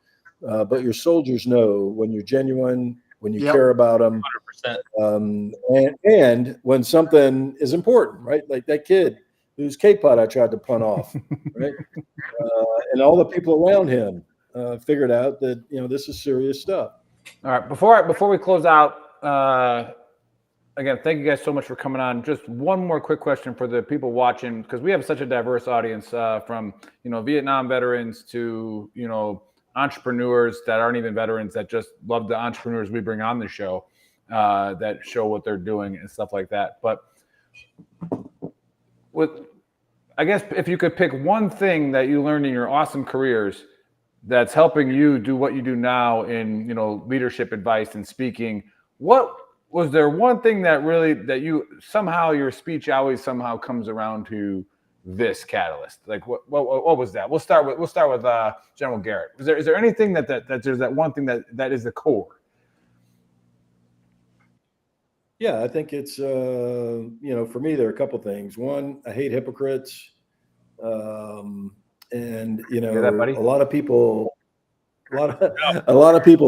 but your soldiers know when you're genuine, when you care about them, 100%. And when something is important, right? Like that kid whose K-pot I tried to punt off, right? And all the people around him figured out that this is serious stuff. All right, before we close out, again, thank you guys so much for coming on. Just one more quick question for the people watching, because we have such a diverse audience, from Vietnam veterans to entrepreneurs that aren't even veterans, that just love the entrepreneurs we bring on the show, that show what they're doing and stuff like that. But I guess if you could pick one thing that you learned in your awesome careers that's helping you do what you do now in leadership advice and speaking, what was there one thing that you somehow, your speech always somehow comes around to this catalyst? Like what was that? We'll start with General Garrett. Is there anything that there's that one thing that is the core? Yeah, I think it's for me there are a couple things. One, I hate hypocrites, and a lot of people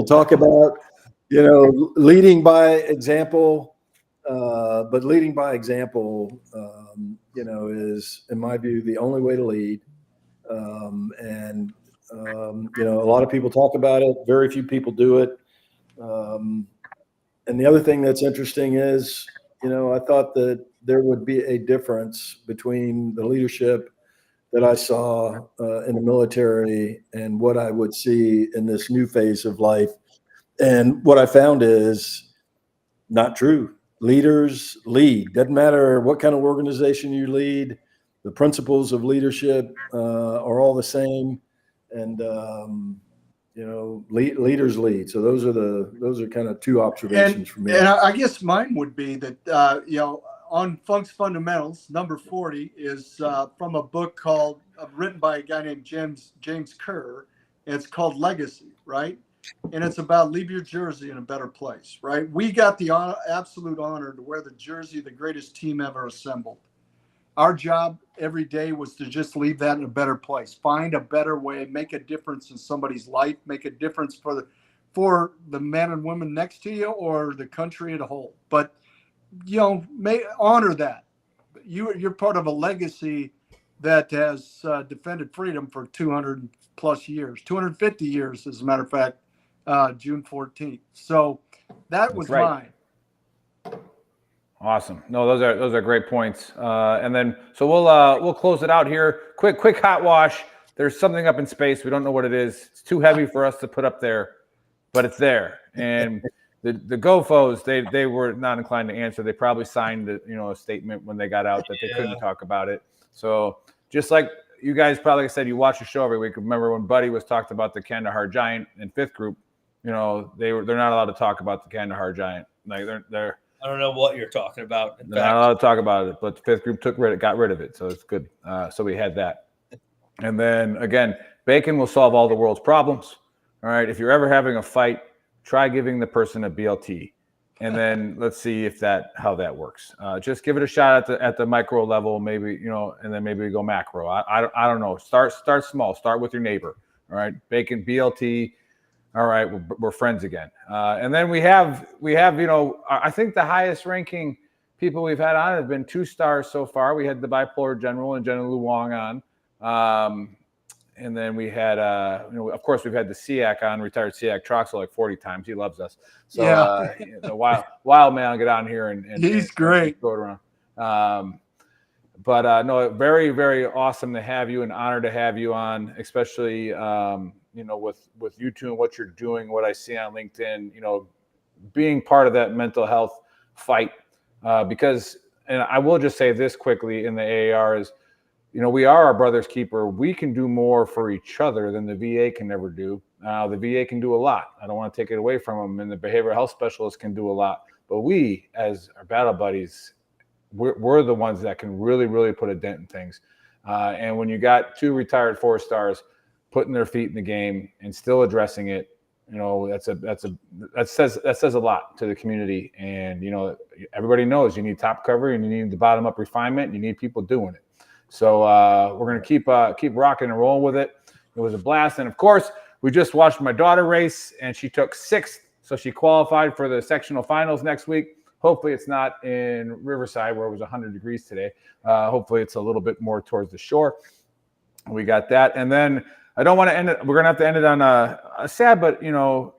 talk about leading by example, but leading by example is, in my view, the only way to lead. A lot of people talk about it, very few people do it. And the other thing that's interesting is, I thought that there would be a difference between the leadership that I saw in the military and what I would see in this new phase of life. And what I found is not true. Leaders lead. Doesn't matter what kind of organization you lead. The principles of leadership are all the same. And leaders lead. So those are kind of two observations for me. And I guess mine would be that on Funk's Fundamentals, number 40 is from a book written by a guy named James Kerr. It's called Legacy, right? And it's about leave your jersey in a better place, right? We got the absolute honor to wear the jersey of the greatest team ever assembled. Our job every day was to just leave that in a better place, find a better way, make a difference in somebody's life, make a difference for the men and women next to you or the country as a whole. But honor that. You're part of a legacy that has defended freedom for 200 plus years, 250 years, as a matter of fact, June 14th. So that was mine. Awesome. No, those are great points. And then so we'll close it out here. Quick hot wash. There's something up in space. We don't know what it is. It's too heavy for us to put up there, but it's there. And the GoFos, they were not inclined to answer. They probably signed a statement when they got out that they couldn't talk about it. So just like you guys probably said, you watch the show every week. Remember when Buddy was talked about the Kandahar Giant in 5th Group? They're not allowed to talk about the Kandahar Giant. Like they're I don't know what you're talking about. They're not allowed to talk about it, but the 5th Group got rid of it, so it's good. So we had that. And then again, bacon will solve all the world's problems. All right, if you're ever having a fight, try giving the person a BLT. and then let's see how that works. Just give it a shot at the micro level, maybe, and then maybe we go macro. I don't know. Start small. Start with your neighbor. All right, bacon BLT. All right, we're friends again. And then we have I think the highest ranking people we've had on have been 2 stars so far. We had the bipolar general and Jenna Lu Wong on. And then we had, of course, we've had the SEAC on, retired SEAC Troxel like 40 times. He loves us. So the wild man will get on here and he's great. Throw it around. But no, very, very awesome to have you, and honored to have you on, especially with you two and what you're doing, what I see on LinkedIn, being part of that mental health fight. Because, and I will just say this quickly in the AAR is, we are our brother's keeper. We can do more for each other than the VA can ever do. The VA can do a lot. I don't want to take it away from them. And the behavioral health specialists can do a lot. But we, as our battle buddies, we're the ones that can really, really put a dent in things. And when you got 2 retired 4 stars putting their feet in the game and still addressing it, that says a lot to the community. And, everybody knows you need top cover and you need the bottom up refinement. And you need people doing it. So we're going to keep rocking and rolling with it. It was a blast. And of course, we just watched my daughter race, and she took 6th. So she qualified for the sectional finals next week. Hopefully it's not in Riverside where it was 100 degrees today. Hopefully it's a little bit more towards the shore. We got that. And then I don't want to end it. We're going to have to end it on a sad, but, memorial.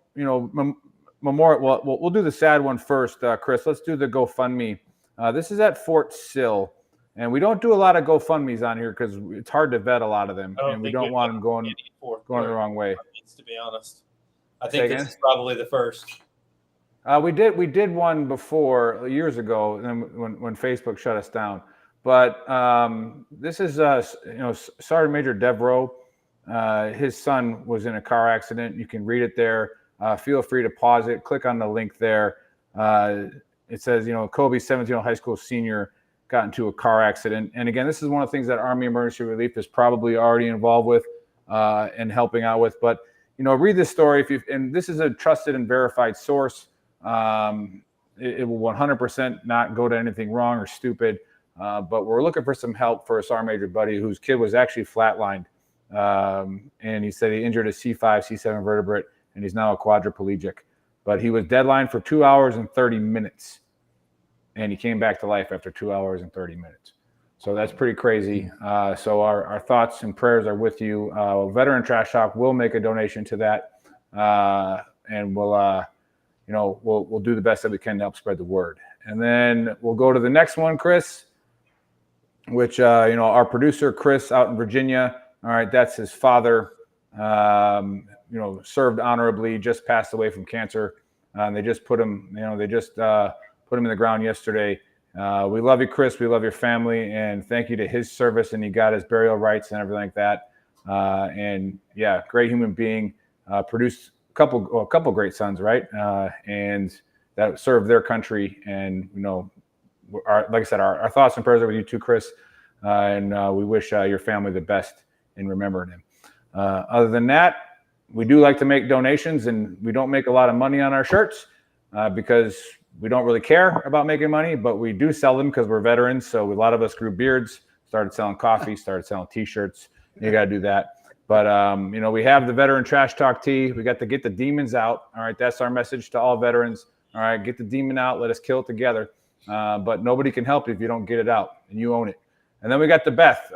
Well, we'll do the sad one first, Chris. Let's do the GoFundMe. This is at Fort Sill. And we don't do a lot of GoFundMes on here because it's hard to vet a lot of them, and we don't want them going the wrong way. To be honest, I think this is probably the first. We did one before years ago, and then when Facebook shut us down. But this is Sergeant Major Devereaux. His son was in a car accident. You can read it there. Feel free to pause it. Click on the link there. It says, Kobe 17-year-old high school senior got into a car accident. And again, this is one of the things that Army Emergency Relief is probably already involved with and helping out with. But, read this story. And this is a trusted and verified source. It will 100% not go to anything wrong or stupid. But we're looking for some help for a Sergeant Major buddy whose kid was actually flatlined. And he said he injured a C5, C7 vertebrate, and he's now a quadriplegic. But he was deadlined for 2 hours and 30 minutes. And he came back to life after 2 hours and 30 minutes. So that's pretty crazy. So our thoughts and prayers are with you. Veteran Trash Talk will make a donation to that. And we'll do the best that we can to help spread the word. And then we'll go to the next one, Chris, which, our producer, Chris, out in Virginia. All right, that's his father, served honorably, just passed away from cancer. And they just put him, put him in the ground yesterday. We love you, Chris. We love your family, and thank you to his service. And he got his burial rights and everything like that. And yeah, great human being. Produced a couple great sons, right? And that served their country. And like I said, our thoughts and prayers are with you too, Chris. And we wish your family the best in remembering him. Other than that, we do like to make donations, and we don't make a lot of money on our shirts because we don't really care about making money, but we do sell them because we're veterans. So a lot of us grew beards, started selling coffee, started selling T-shirts. You got to do that. But, we have the Veteran Trash Talk tee. We got to get the demons out. All right. That's our message to all veterans. All right. Get the demon out. Let us kill it together. But nobody can help you if you don't get it out, and you own it. And then we got the Beth,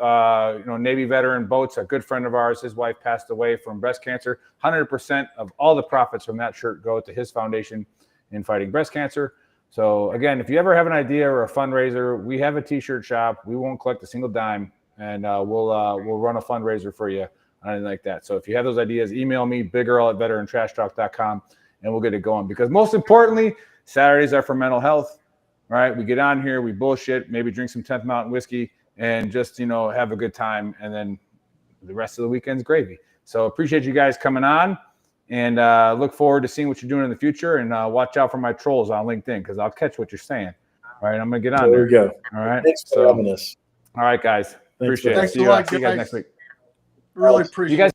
Navy veteran Boats, a good friend of ours. His wife passed away from breast cancer. 100% of all the profits from that shirt go to his foundation in fighting breast cancer. So again, if you ever have an idea or a fundraiser, we have a T-shirt shop. We won't collect a single dime, and we'll run a fundraiser for you, anything like that. So if you have those ideas, email me, BigEarl@VeteranTrashTalk.com, and we'll get it going. Because most importantly, Saturdays are for mental health, right? We get on here, we bullshit, maybe drink some 10th Mountain whiskey, and just have a good time, and then the rest of the weekend's gravy. So appreciate you guys coming on. And look forward to seeing what you're doing in the future. And watch out for my trolls on LinkedIn because I'll catch what you're saying. All right, I'm going to get on there. There we go. All right. Thanks for having us. All right, guys. Appreciate it. Thanks See you a lot, guys next week. Really appreciate it. You guys